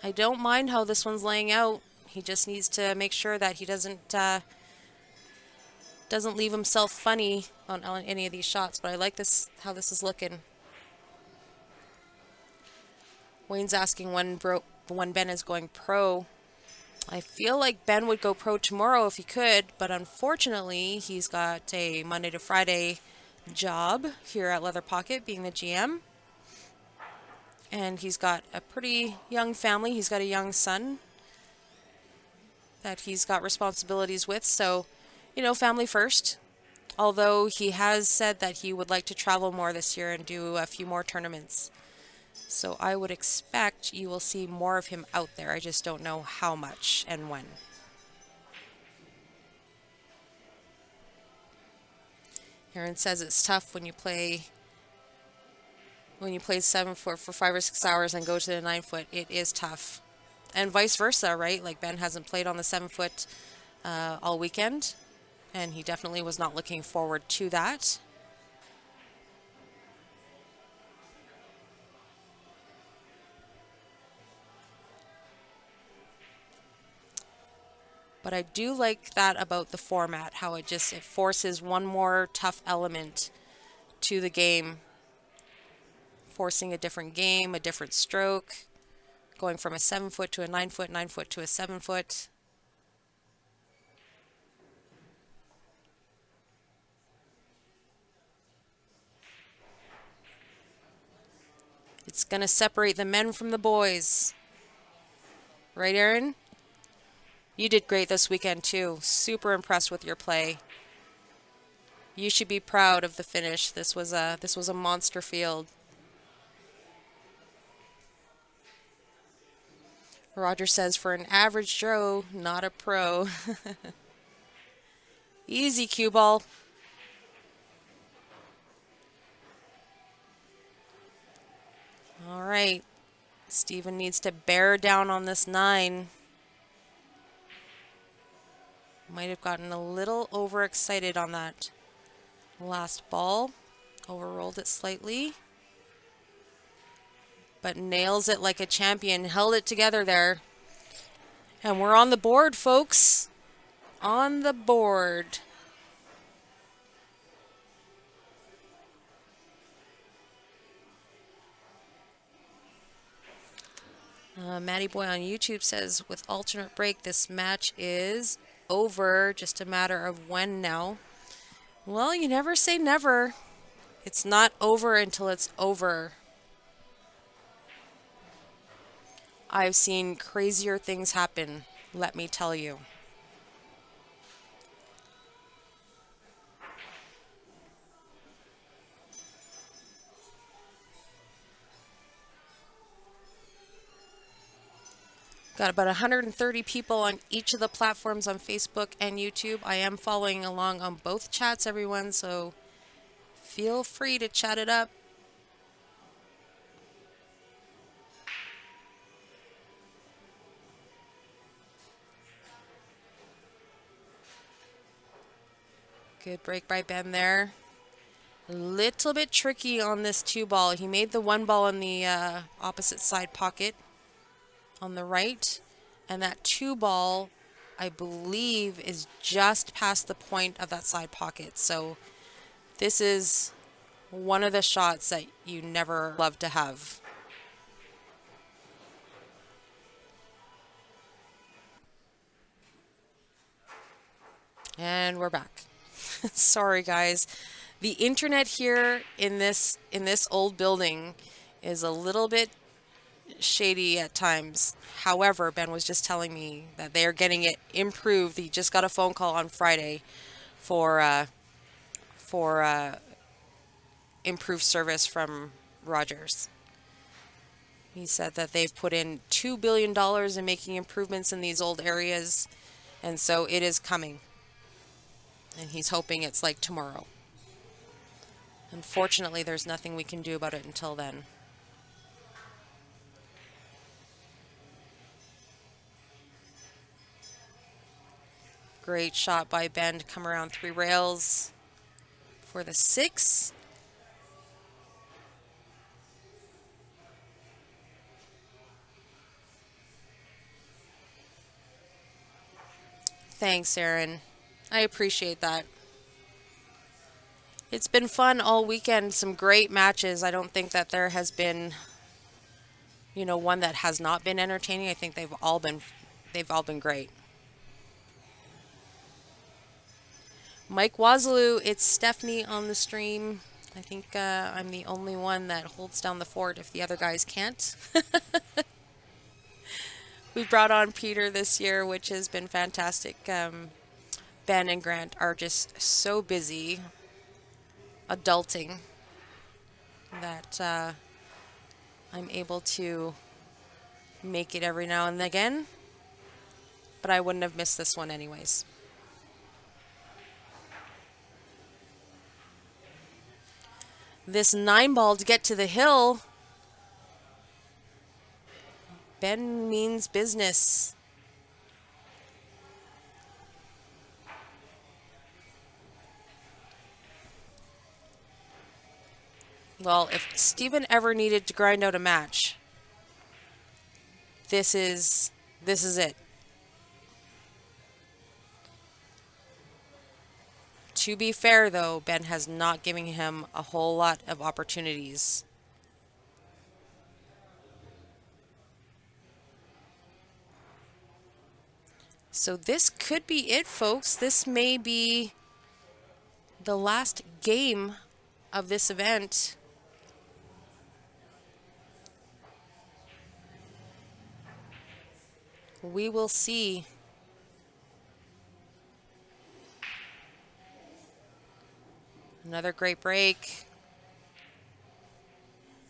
I don't mind how this one's laying out. He just needs to make sure that he doesn't leave himself funny on any of these shots. But I like this, how this is looking. Wayne's asking when Ben is going pro. I feel like Ben would go pro tomorrow if he could, but unfortunately he's got a Monday to Friday job here at Leather Pocket being the GM. And he's got a pretty young family. He's got a young son that he's got responsibilities with. So, you know, family first. Although he has said that he would like to travel more this year and do a few more tournaments. So I would expect you will see more of him out there. I just don't know how much and when. Aaron says it's tough when you play 7 foot for 5 or 6 hours and go to the 9 foot. It is tough. And vice versa, right? Like Ben hasn't played on the 7 foot all weekend, and he definitely was not looking forward to that. But I do like that about the format, how it forces one more tough element to the game. Forcing a different game, a different stroke, going from a 7 foot to a 9 foot, 9 foot to a 7 foot. It's going to separate the men from the boys. Right, Aaron? You did great this weekend, too. Super impressed with your play. You should be proud of the finish. This was a monster field. Roger says for an average Joe, not a pro. Easy cue ball. All right. Steven needs to bear down on this 9. Might have gotten a little overexcited on that last ball. Overrolled it slightly. But nails it like a champion. Held it together there. And we're on the board, folks. On the board. Matty Boy on YouTube says, with alternate break, this match is over. Just a matter of when now. Well, you never say never. It's not over until it's over. I've seen crazier things happen, let me tell you. Got about 130 people on each of the platforms on Facebook and YouTube. I am following along on both chats, everyone, so feel free to chat it up. Good break by Ben there. A little bit tricky on this 2 ball. He made the 1 ball in the opposite side pocket on the right. And that 2 ball, I believe, is just past the point of that side pocket. So this is one of the shots that you never love to have. And we're back. Sorry, guys. The internet here in this old building is a little bit shady at times. However, Ben was just telling me that they are getting it improved. He just got a phone call on Friday for improved service from Rogers. He said that they've put in $2 billion in making improvements in these old areas, and so it is coming. And he's hoping it's like tomorrow. Unfortunately, there's nothing we can do about it until then. Great shot by Ben to come around 3 rails for the 6. Thanks, Aaron. I appreciate that. It's been fun all weekend, some great matches. I don't think that there has been, one that has not been entertaining. I think they've all been great. Mike Wazaloo, it's Stephanie on the stream. I think I'm the only one that holds down the fort if the other guys can't. We brought on Peter this year, which has been fantastic. Ben and Grant are just so busy adulting that I'm able to make it every now and again, but I wouldn't have missed this one anyways. This 9 ball to get to the hill. Ben means business. Well, if Steven ever needed to grind out a match, this is it. To be fair, though, Ben has not given him a whole lot of opportunities. So this could be it, folks. This may be the last game of this event. We will see. Another great break.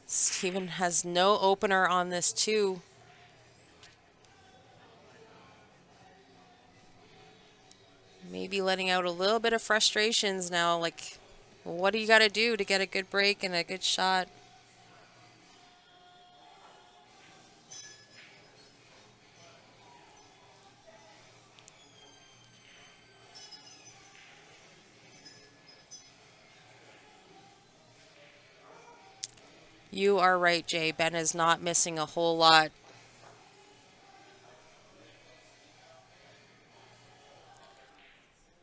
Steven has no opener on this too. Maybe letting out a little bit of frustrations now. Like, what do you got to do to get a good break and a good shot? You are right, Jay. Ben is not missing a whole lot.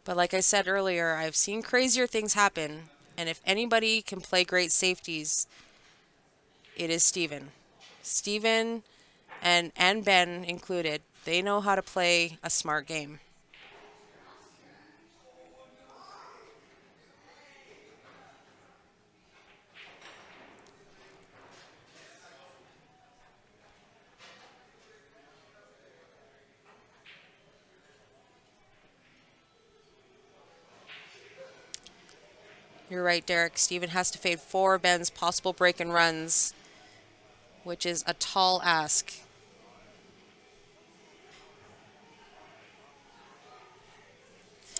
But like I said earlier, I've seen crazier things happen. And if anybody can play great safeties, it is Steven. Steven and Ben included, they know how to play a smart game. You're right, Derek. Steven has to fade 4 of Ben's possible break and runs, which is a tall ask.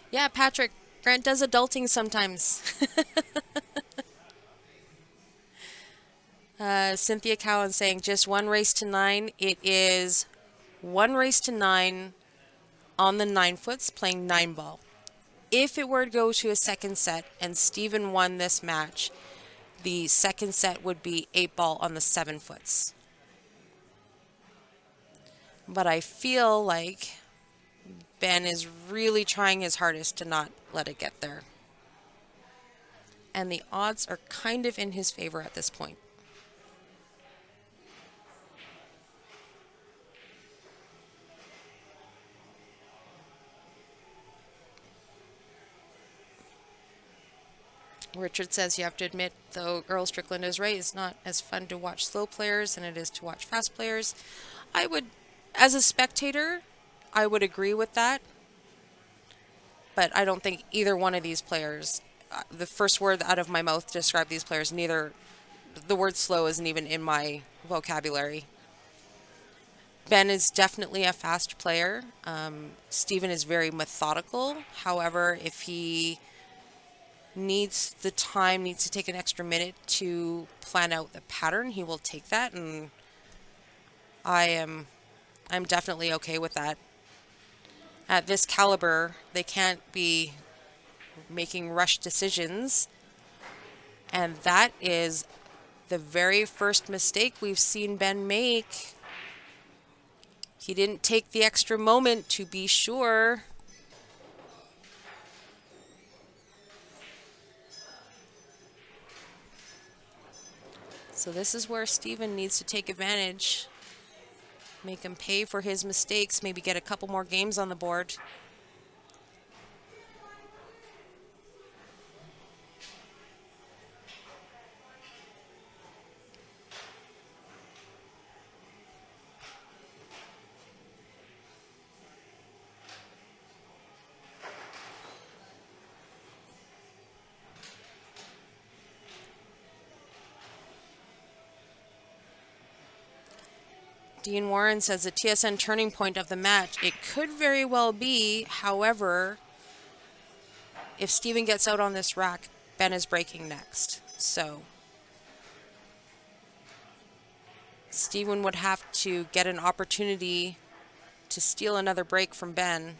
Yeah, Patrick, Grant does adulting sometimes. Cynthia Cowan saying just 1 race to 9. It is 1 race to 9 on the 9-foots playing 9-ball. If it were to go to a second set and Steven won this match, the second set would be 8-ball on the 7-foots. But I feel like Ben is really trying his hardest to not let it get there. And the odds are kind of in his favor at this point. Richard says you have to admit, though, Earl Strickland is right. It's not as fun to watch slow players than it is to watch fast players. I would, as a spectator, I would agree with that. But I don't think either one of these players, the first word out of my mouth to describe these players, the word slow isn't even in my vocabulary. Ben is definitely a fast player. Steven is very methodical. However, if he needs the time, needs to take an extra minute to plan out the pattern, he will take that, and I'm definitely okay with that. At this caliber, they can't be making rush decisions, and that is the very first mistake we've seen Ben make. He didn't take the extra moment to be sure. So this is where Steven needs to take advantage. Make him pay for his mistakes, maybe get a couple more games on the board. Dean Warren says the TSN turning point of the match. It could very well be, however, if Steven gets out on this rack, Ben is breaking next. So Steven would have to get an opportunity to steal another break from Ben.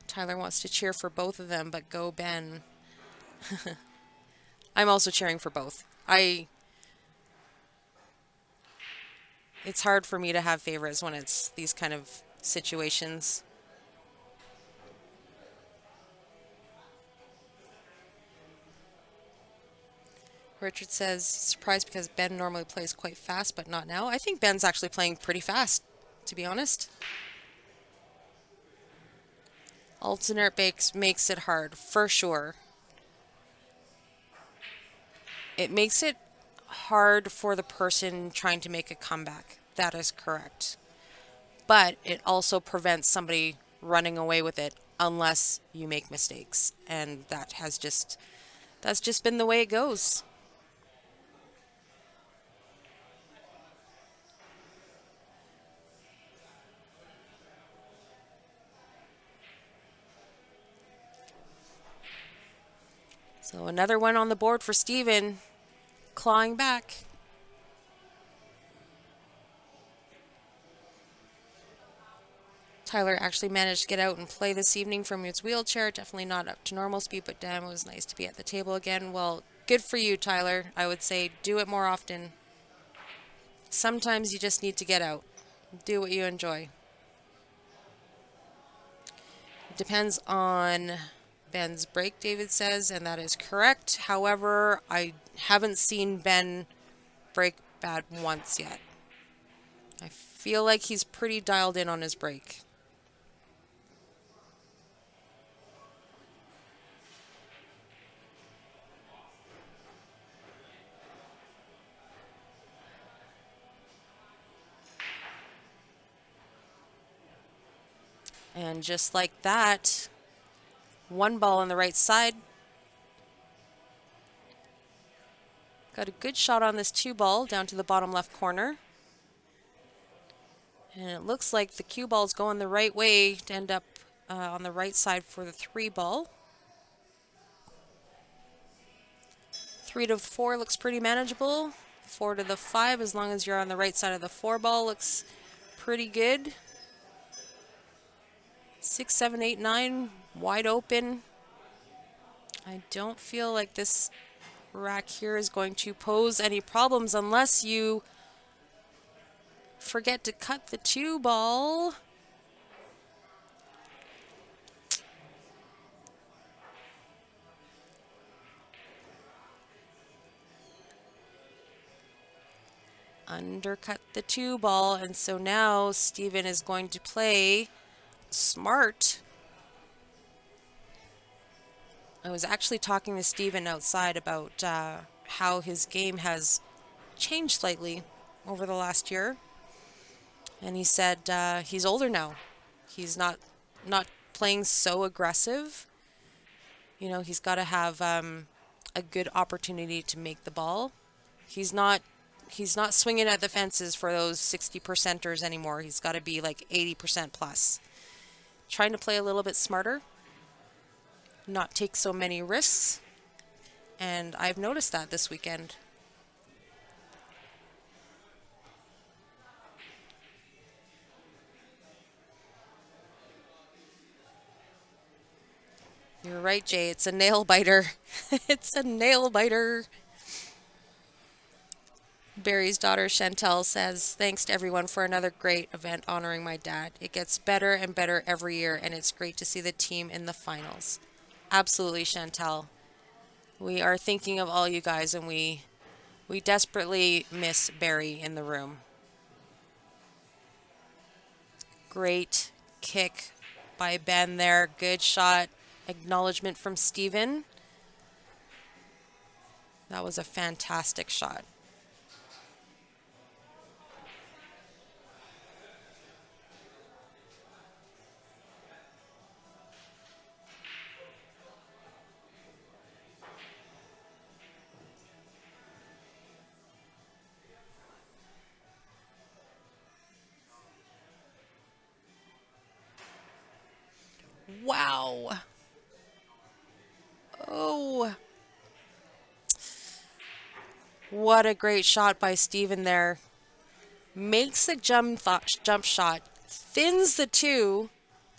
Tyler wants to cheer for both of them, but go Ben. I'm also cheering for both. It's hard for me to have favorites when it's these kind of situations. Richard says, surprised because Ben normally plays quite fast, but not now. I think Ben's actually playing pretty fast, to be honest. Alternate makes it hard, for sure. It makes it hard for the person trying to make a comeback. That is correct. But it also prevents somebody running away with it unless you make mistakes. And that's just been the way it goes. So another one on the board for Steven, clawing back. Tyler actually managed to get out and play this evening from his wheelchair. Definitely not up to normal speed, but damn, it was nice to be at the table again. Well, good for you, Tyler. I would say do it more often. Sometimes you just need to get out. Do what you enjoy. It depends on Ben's break, David says, and that is correct. However, I haven't seen Ben break bad once yet. I feel like he's pretty dialed in on his break. And just like that, one ball on the right side. Got a good shot on this 2 ball down to the bottom left corner. And it looks like the cue ball's going the right way to end up on the right side for the 3 ball. 3 to 4 looks pretty manageable. 4 to the 5, as long as you're on the right side of the 4 ball, looks pretty good. 6, 7, 8, 9, wide open. I don't feel like this rack here is going to pose any problems unless you forget to cut the 2 ball. Undercut the 2 ball, and so now Steven is going to play smart. I was actually talking to Steven outside about how his game has changed slightly over the last year. And he said he's older now. He's not playing so aggressive. You know, he's got to have a good opportunity to make the ball. He's not swinging at the fences for those 60%ers anymore. He's got to be like 80% plus. Trying to play a little bit smarter, not take so many risks, and I've noticed that this weekend. You're right, Jay. It's a nail biter. It's a nail biter. Barry's daughter Chantel says, thanks to everyone for another great event honoring my dad. It gets better and better every year, and it's great to see the team in the finals. Absolutely, Chantel. We are thinking of all you guys, and we desperately miss Barry in the room. Great kick by Ben there. Good shot. Acknowledgement from Steven. That was a fantastic shot. Wow. Oh. What a great shot by Steven there. Makes a jump shot, thins the 2,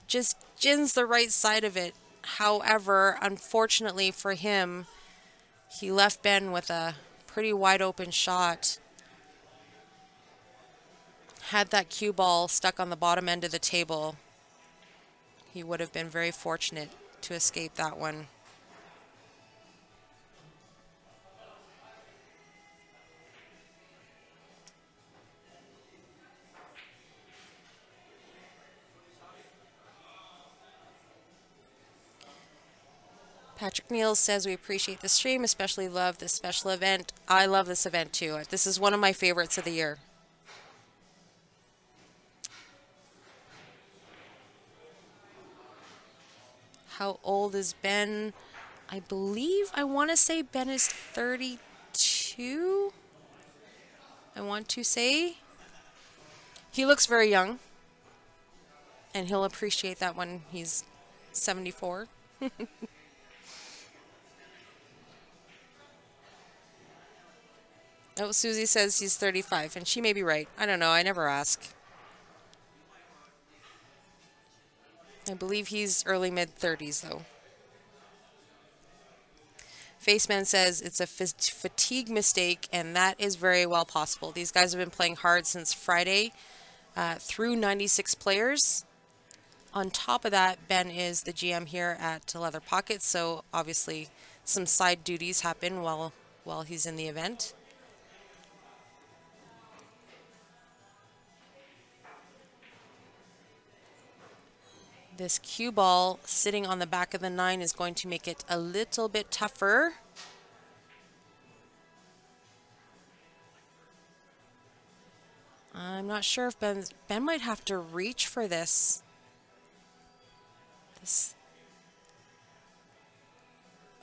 just gins the right side of it. However, unfortunately for him, he left Ben with a pretty wide open shot. Had that cue ball stuck on the bottom end of the table, he would have been very fortunate to escape that one. Patrick Neal says we appreciate the stream, especially love this special event. I love this event too. This is one of my favorites of the year. how old is Ben? I believe, I want to say Ben is 32. I want to say. He looks very young. And he'll appreciate that when he's 74. Oh, Susie says he's 35, and she may be right. I don't know. I never ask. I believe he's early mid-30s, though. Faceman says it's a fatigue mistake, and that is very well possible. These guys have been playing hard since Friday through 96 players. On top of that, Ben is the GM here at Leather Pockets, so obviously some side duties happen while he's in the event. This cue ball sitting on the back of the 9 is going to make it a little bit tougher. I'm not sure if Ben might have to reach for this.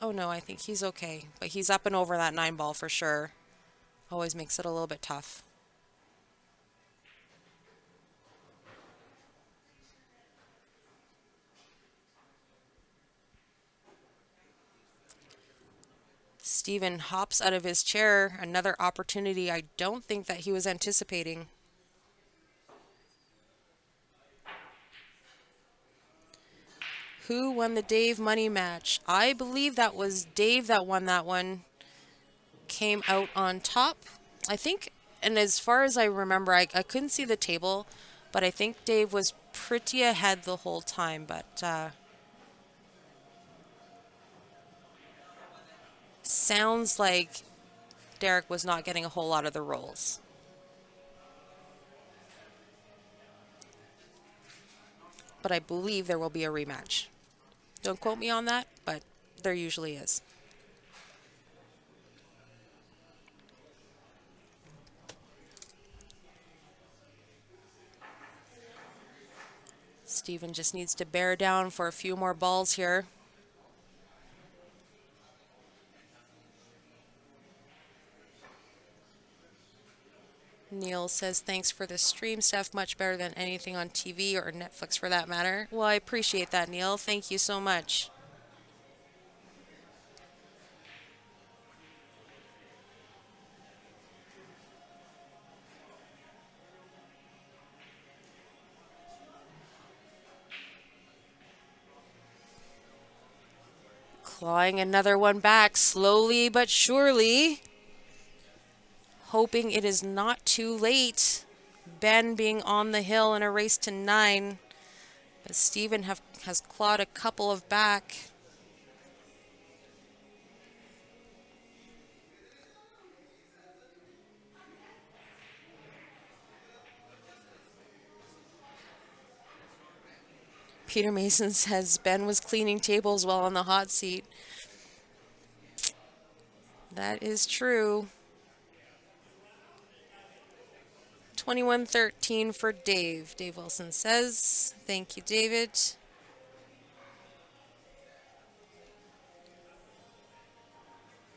Oh no, I think he's okay. But he's up and over that 9 ball for sure. Always makes it a little bit tough. Steven hops out of his chair. Another opportunity I don't think that he was anticipating. Who won the Dave money match? I believe that was Dave that won that one. Came out on top. I think, and as far as I remember, I couldn't see the table, but I think Dave was pretty ahead the whole time, but sounds like Derek was not getting a whole lot of the rolls. But I believe there will be a rematch. Don't quote me on that, but there usually is. Steven just needs to bear down for a few more balls here. Neil says, thanks for the stream stuff, much better than anything on TV or Netflix for that matter. Well, I appreciate that, Neil. Thank you so much. Clawing another one back, slowly but surely. Hoping it is not too late. Ben being on the hill in a race to 9. But Steven has clawed a couple of back. Peter Mason says Ben was cleaning tables while on the hot seat. That is true. 21-13 for Dave. Dave Wilson says, thank you, David.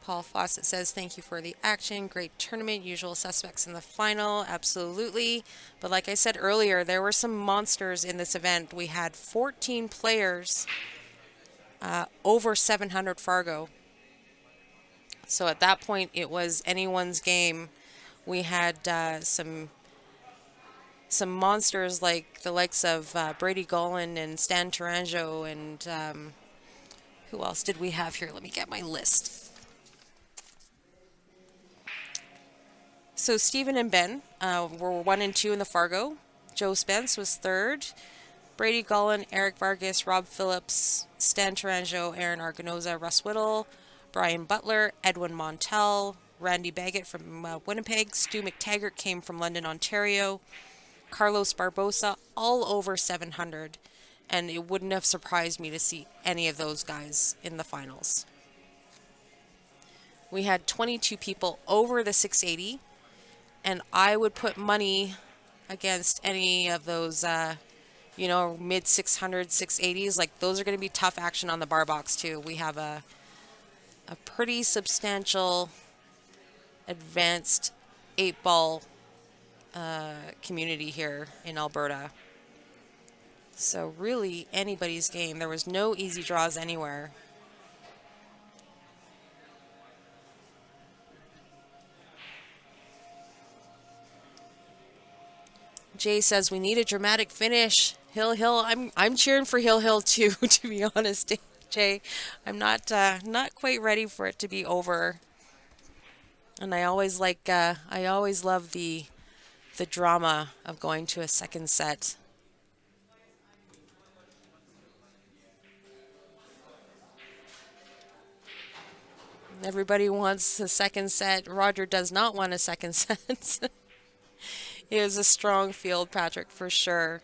Paul Fawcett says, thank you for the action. Great tournament. Usual suspects in the final. Absolutely. But like I said earlier, there were some monsters in this event. We had 14 players over 700 Fargo. So at that point, it was anyone's game. We had some monsters like the likes of Brady Golan and Stan Taranjo and who else did we have here? Let me get my list. So Stephen and Ben were 1 and 2 in the Fargo. Joe Spence was 3rd. Brady Golan, Eric Vargas, Rob Phillips, Stan Taranjo, Aaron Arganoza, Russ Whittle, Brian Butler, Edwin Montel, Randy Baggett from Winnipeg, Stu McTaggart came from London, Ontario, Carlos Barbosa, all over 700. And it wouldn't have surprised me to see any of those guys in the finals. We had 22 people over the 680. And I would put money against any of those, mid 600s, 680s. Like those are going to be tough action on the bar box too. We have a pretty substantial advanced 8-ball community here in Alberta. So really anybody's game. There was no easy draws anywhere. Jay says we need a dramatic finish. Hill Hill. I'm cheering for Hill Hill too, to be honest, Jay. I'm not quite ready for it to be over. And I always love the drama of going to a second set. Everybody wants a second set. Roger does not want a second set. It was a strong field, Patrick, for sure.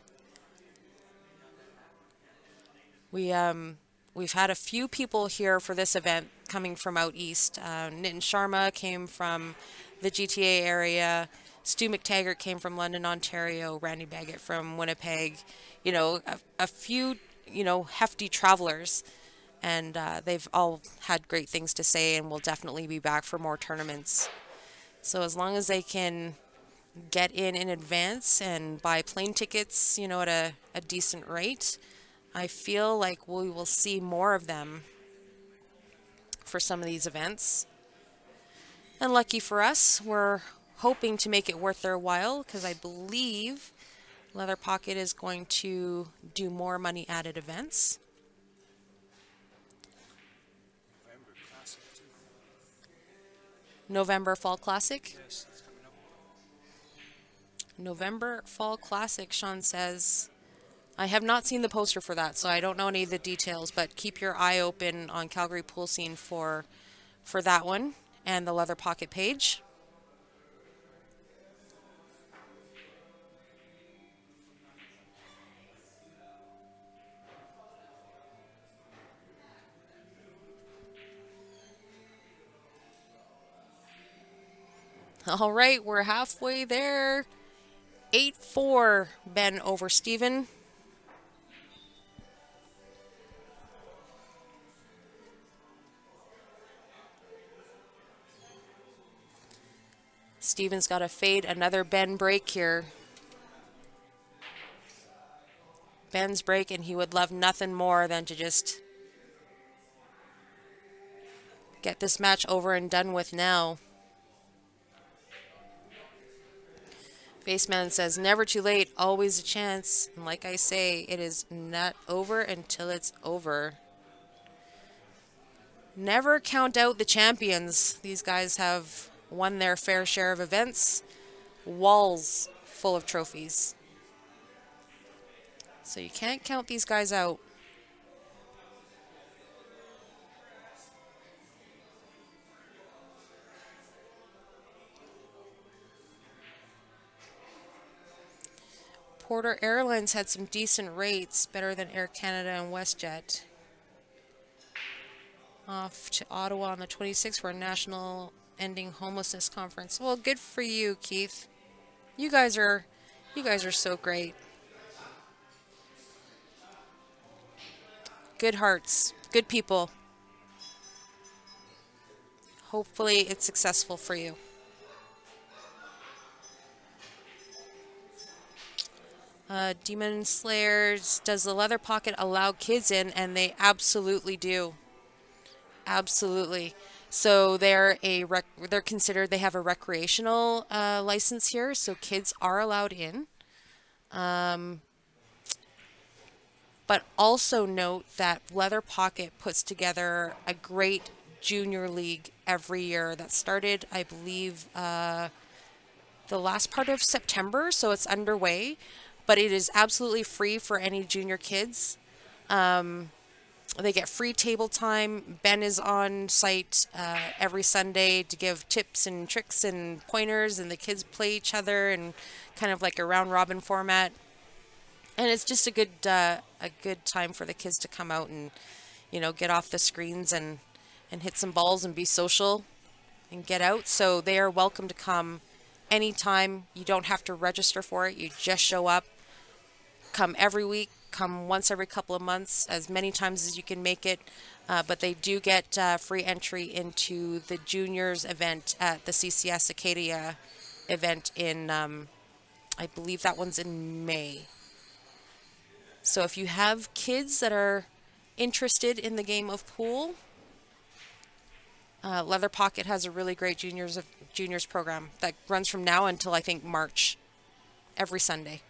We've had a few people here for this event coming from out east. Nitin Sharma came from the GTA area. Stu McTaggart came from London, Ontario. Randy Baggett from Winnipeg. A few, hefty travelers. And they've all had great things to say and will definitely be back for more tournaments. So as long as they can get in advance and buy plane tickets, at a decent rate, I feel like we will see more of them for some of these events. And lucky for us, we're hoping to make it worth their while because I believe Leather Pocket is going to do more money added events. November Fall Classic? Yes, it's coming up. November Fall Classic, Sean says. I have not seen the poster for that, so I don't know any of the details, but keep your eye open on Calgary Pool Scene for that one and the Leather Pocket page. All right, we're halfway there. 8-4, Ben over Steven. Steven's got to fade another Ben break here. Ben's break, and he would love nothing more than to just get this match over and done with now. Baseman says, never too late, always a chance. And like I say, it is not over until it's over. Never count out the champions. These guys have won their fair share of events. Walls full of trophies. So you can't count these guys out. Porter Airlines had some decent rates, better than Air Canada and WestJet. Off to Ottawa on the 26th for a national ending homelessness conference. Well, good for you, Keith. You guys are so great. Good hearts, good people. Hopefully it's successful for you. Demon Slayers, does the Leather Pocket allow kids in? And they absolutely do. Absolutely. So they're considered, they have a recreational license here, so kids are allowed in. But also note that Leather Pocket puts together a great junior league every year that started, I believe, the last part of September, so it's underway. But it is absolutely free for any junior kids. They get free table time. Ben is on site every Sunday to give tips and tricks and pointers, and the kids play each other in kind of like a round robin format. And it's just a good time for the kids to come out and, get off the screens and hit some balls and be social and get out. So they are welcome to come anytime. You don't have to register for it. You just show up. come every week, come once every couple of months, as many times as you can make it. But they do get free entry into the juniors event at the CCS Acadia event in, I believe that one's in May. So if you have kids that are interested in the game of pool, Leather Pocket has a really great juniors program that runs from now until I think March, every Sunday.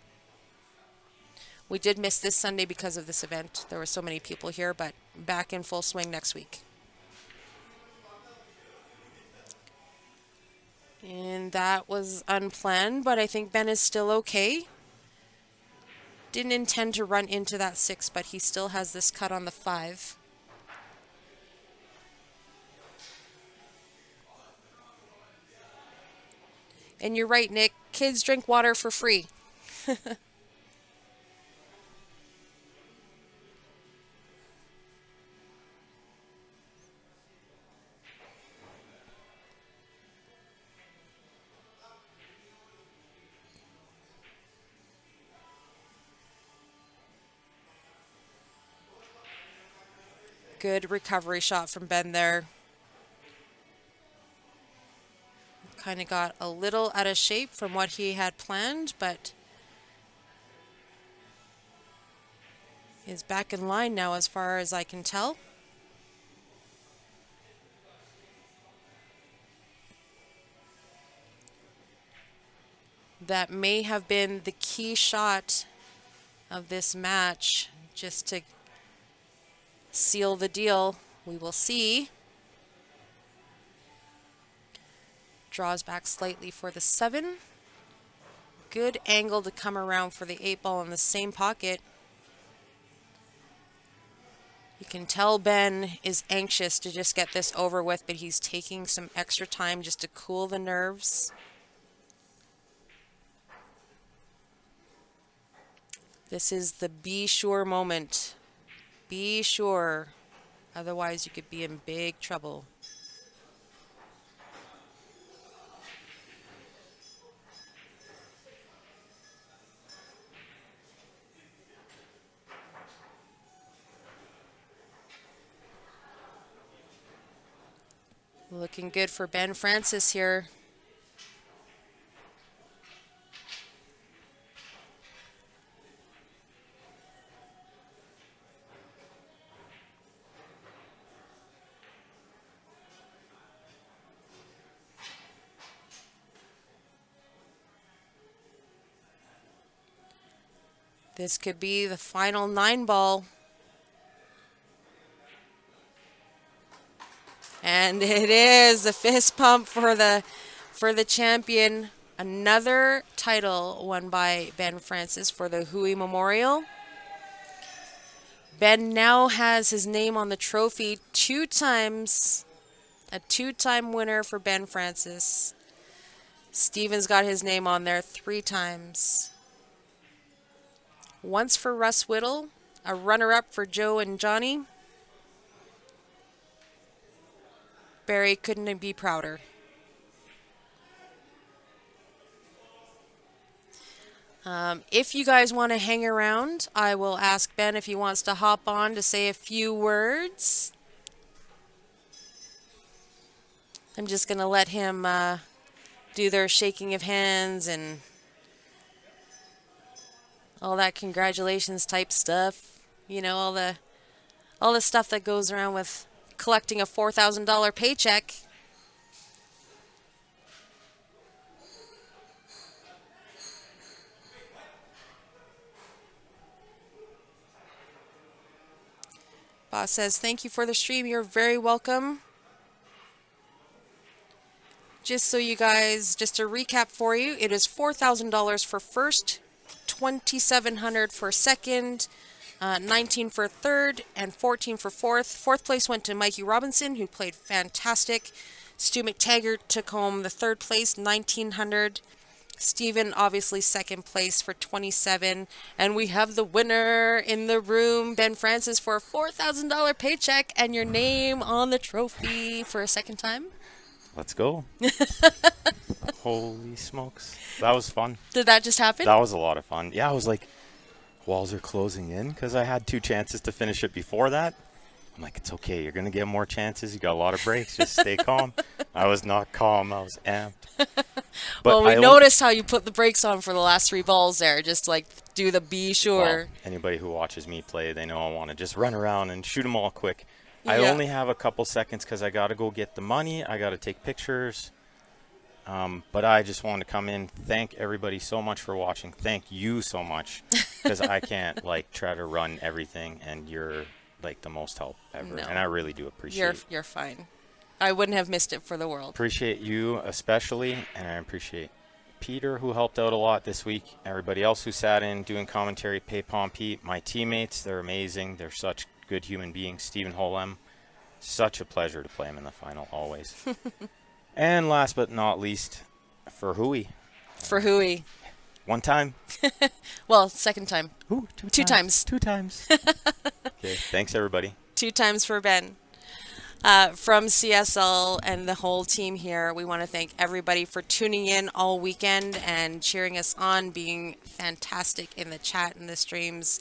We did miss this Sunday because of this event. There were so many people here, but back in full swing next week. And that was unplanned, but I think Ben is still okay. Didn't intend to run into that 6, but he still has this cut on the 5. And you're right, Nick. Kids drink water for free. Good recovery shot from Ben there. Kind of got a little out of shape from what he had planned, but is back in line now as far as I can tell. That may have been the key shot of this match, just to seal the deal. We will see. Draws back slightly for the 7. Good angle to come around for the 8 ball in the same pocket. You can tell Ben is anxious to just get this over with, but he's taking some extra time just to cool the nerves. This is the be sure moment. Be sure. Otherwise, you could be in big trouble. Looking good for Ben Francis here. This could be the final 9 ball. And it is a fist pump for the champion. Another title won by Ben Francis for the Hooey Memorial. Ben now has his name on the trophy 2 times. A 2-time winner for Ben Francis. Steven's got his name on there 3 times. Once for Russ Whittle, a runner-up for Joe and Johnny. Barry couldn't be prouder. If you guys want to hang around, I will ask Ben if he wants to hop on to say a few words. I'm just going to let him do their shaking of hands and all that congratulations type stuff. You know, all the stuff that goes around with collecting a $4,000 paycheck. Boss says, thank you for the stream. You're very welcome. Just so you guys, just to recap for you, it is $4,000 for first, $2,700 for second, 19 for third, and 14 for fourth. Fourth place went to Mikey Robinson, who played fantastic. Stu McTaggart took home the third place, $1,900. Steven, obviously, second place for $27,000. And we have the winner in the room, Ben Francis, for a $4,000 paycheck and your name on the trophy for a second time. Let's go. Holy smokes. That was fun. Did that just happen? That was a lot of fun. Yeah, I was like, walls are closing in because I had 2 chances to finish it before that. I'm like, it's okay. You're going to get more chances. You got a lot of breaks. Just stay calm. I was not calm. I was amped. Well, we noticed how you put the brakes on for the last 3 balls there. Just like do the be sure. Well, anybody who watches me play, they know I want to just run around and shoot them all quick. Yeah. I only have a couple seconds because I got to go get the money. I got to take pictures. But I just want to come in, thank everybody so much for watching. Thank you so much because I can't like try to run everything, and you're like the most help ever. No. And I really do appreciate You're fine. I wouldn't have missed it for the world. Appreciate you especially, and I appreciate Peter who helped out a lot this week. Everybody else who sat in doing commentary, Paypom Pete, my teammates, they're amazing. They're such good human beings. Stephen Holem, such a pleasure to play him in the final always. And last but not least, for Hooey. For Hooey. 1 time. Well, second time. Ooh, 2 times. 2 times. Okay, thanks everybody. 2 times for Ben. From CSL and the whole team here, we want to thank everybody for tuning in all weekend and cheering us on, being fantastic in the chat and the streams.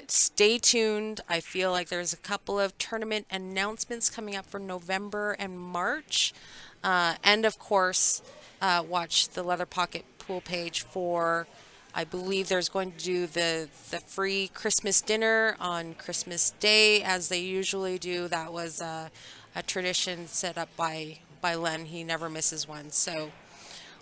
Stay tuned. I feel like there's a couple of tournament announcements coming up for November and March. And of course, watch the Leather Pocket Pool page for, I believe there's going to do the free Christmas dinner on Christmas Day, as they usually do. That was a tradition set up by Len. He never misses one. So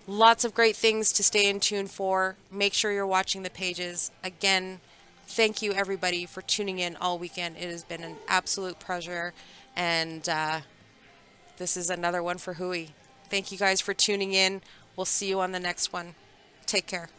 lots of great things to stay in tune for. Make sure you're watching the pages. Again, thank you everybody for tuning in all weekend. It has been an absolute pleasure. And this is another one for Hooey. Thank you guys for tuning in. We'll see you on the next one. Take care.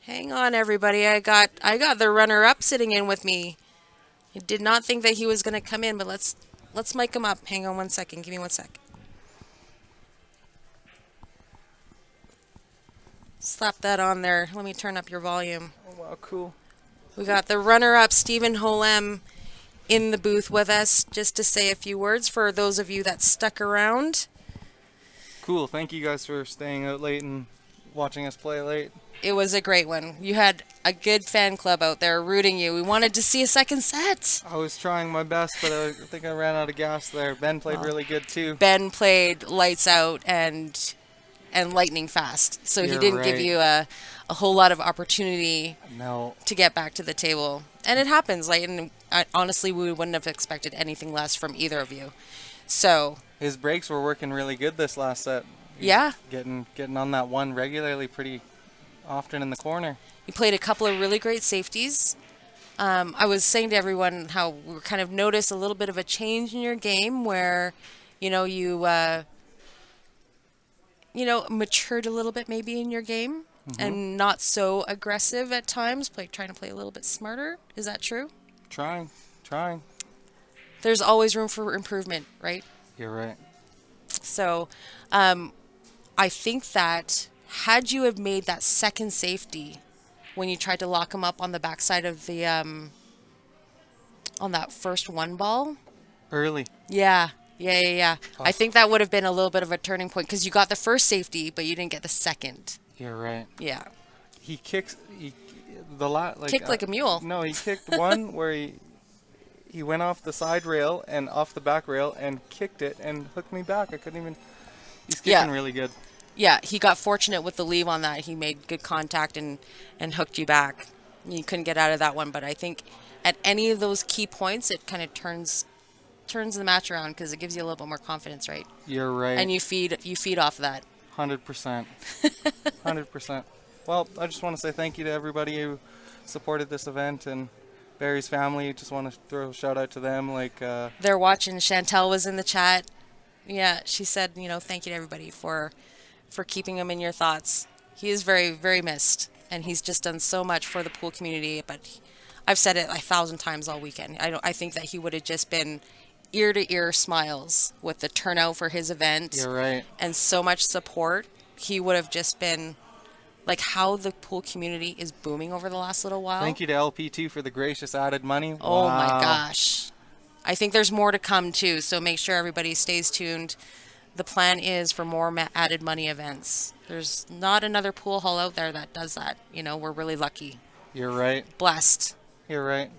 Hang on, everybody. I got the runner-up sitting in with me. I did not think that he was going to come in, but let's mic him up. Hang on 1 second. Give me 1 sec. Slap that on there. Let me turn up your volume. Oh, wow, cool. We got the runner-up, Stephen Holem, in the booth with us, just to say a few words for those of you that stuck around. Cool. Thank you guys for staying out late and watching us play late. It was a great one. You had a good fan club out there rooting you. We wanted to see a second set. I was trying my best, but I think I ran out of gas there. Ben played really good too. Ben played lights out and lightning fast, so he didn't give you a whole lot of opportunity to get back to the table. And it happens. And honestly, we wouldn't have expected anything less from either of you. So his breaks were working really good this last set. Yeah, getting on that one regularly, pretty often in the corner. You played a couple of really great safeties. I was saying to everyone how we kind of noticed a little bit of a change in your game where, you matured a little bit maybe in your game and not so aggressive at times, trying to play a little bit smarter. Is that true? Trying. There's always room for improvement, right? You're right. So I think that had you have made that second safety when you tried to lock him up on the backside of the on that first 1 ball early. Yeah. I think that would have been a little bit of a turning point because you got the first safety, but you didn't get the second. You're right. Yeah. He kicked like a mule. No, he kicked one where he went off the side rail and off the back rail and kicked it and hooked me back. I couldn't even. He's kicking really good. Yeah, he got fortunate with the leave on that. He made good contact and hooked you back. You couldn't get out of that one, but I think at any of those key points, it kind of turns the match around because it gives you a little bit more confidence, right? You're right. And you feed off of that. 100%. 100%. Well, I just want to say thank you to everybody who supported this event, and Barry's family. Just want to throw a shout out to them. They're watching. Chantel was in the chat. Yeah, she said, thank you to everybody for keeping him in your thoughts. He is very, very missed, and he's just done so much for the pool community. But I've said it 1,000 times all weekend. I think that he would have just been ear to ear smiles with the turnout for his event. You're right. And so much support. He would have just been like how the pool community is booming over the last little while. Thank you to LP2 for the gracious added money. Oh Wow. my gosh. I think there's more to come too, so make sure everybody stays tuned. The plan is for more added money events. There's not another pool hall out there that does that. We're really lucky. You're right. Blessed. You're right.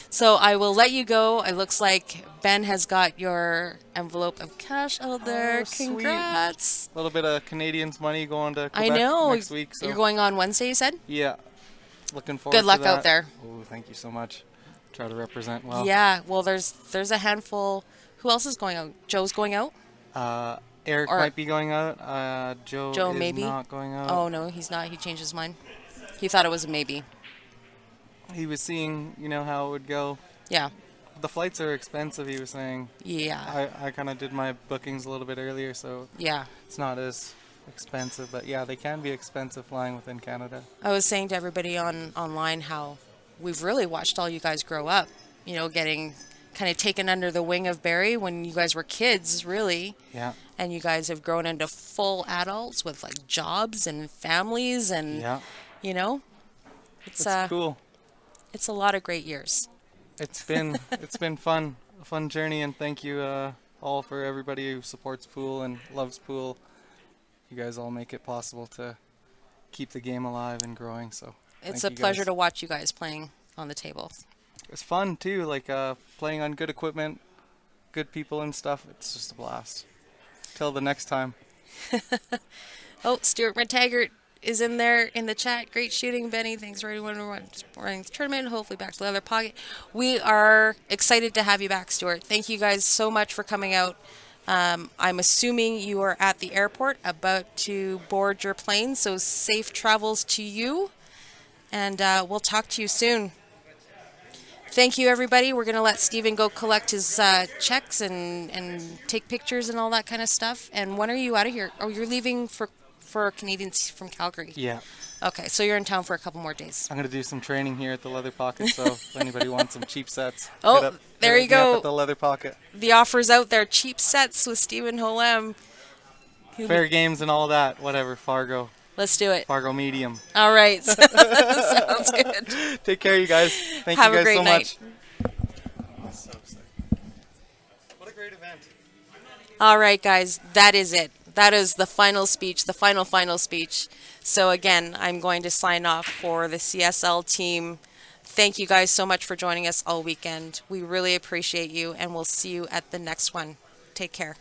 So I will let you go. It looks like Ben has got your envelope of cash out there. Oh, sweet. Congrats. A little bit of Canadians money going to I Quebec know. next week. So. You're going on Wednesday, you said? Yeah. Looking forward Good luck to that. out there. Oh, thank you so much. Try to represent well. Yeah. Well, there's a handful. Who else is going out? Joe's going out? Eric Or- might be going out. Joe is maybe? not going out. Oh, no, he's not. He changed his mind. He thought it was a maybe. He was seeing, how it would go. Yeah. The flights are expensive, he was saying. Yeah. I kind of did my bookings a little bit earlier, so Yeah. it's not as expensive. But yeah, they can be expensive flying within Canada. I was saying to everybody online how we've really watched all you guys grow up, getting kind of taken under the wing of Barry when you guys were kids, really. Yeah. And you guys have grown into full adults with like jobs and families and, Yeah. it's It's cool. It's a lot of great years. It's been fun, a fun journey, and thank you all for everybody who supports pool and loves pool. You guys all make it possible to keep the game alive and growing. So It's thank a you pleasure guys. to watch you guys playing on the table. It's fun too, playing on good equipment, good people and stuff. It's just a blast. Till the next time. Oh, Stuart McTaggart is in there in the chat. Great shooting, Benny. Thanks for running the tournament. Hopefully back to the other pocket. We are excited to have you back, Stuart. Thank you guys so much for coming out. I'm assuming you are at the airport about to board your plane, so safe travels to you. And we'll talk to you soon. Thank you, everybody. We're going to let Steven go collect his checks and take pictures and all that kind of stuff. And when are you out of here? Oh, you're leaving for Canadians from Calgary. Yeah. Okay, so you're in town for a couple more days. I'm gonna do some training here at the Leather Pocket, so if anybody wants some cheap sets, Oh, there you hit me up go. at the Leather Pocket. The offer's out there. Cheap sets with Stephen Holem. Fair games and all that, whatever. Fargo medium. All right. Sounds good. Take care, you guys. Thank Have you a guys great so night. much. So sick. What a great event. All right, guys. That is it. That is the final speech, the final speech. So again, I'm going to sign off for the CSL team. Thank you guys so much for joining us all weekend. We really appreciate you, and we'll see you at the next one. Take care.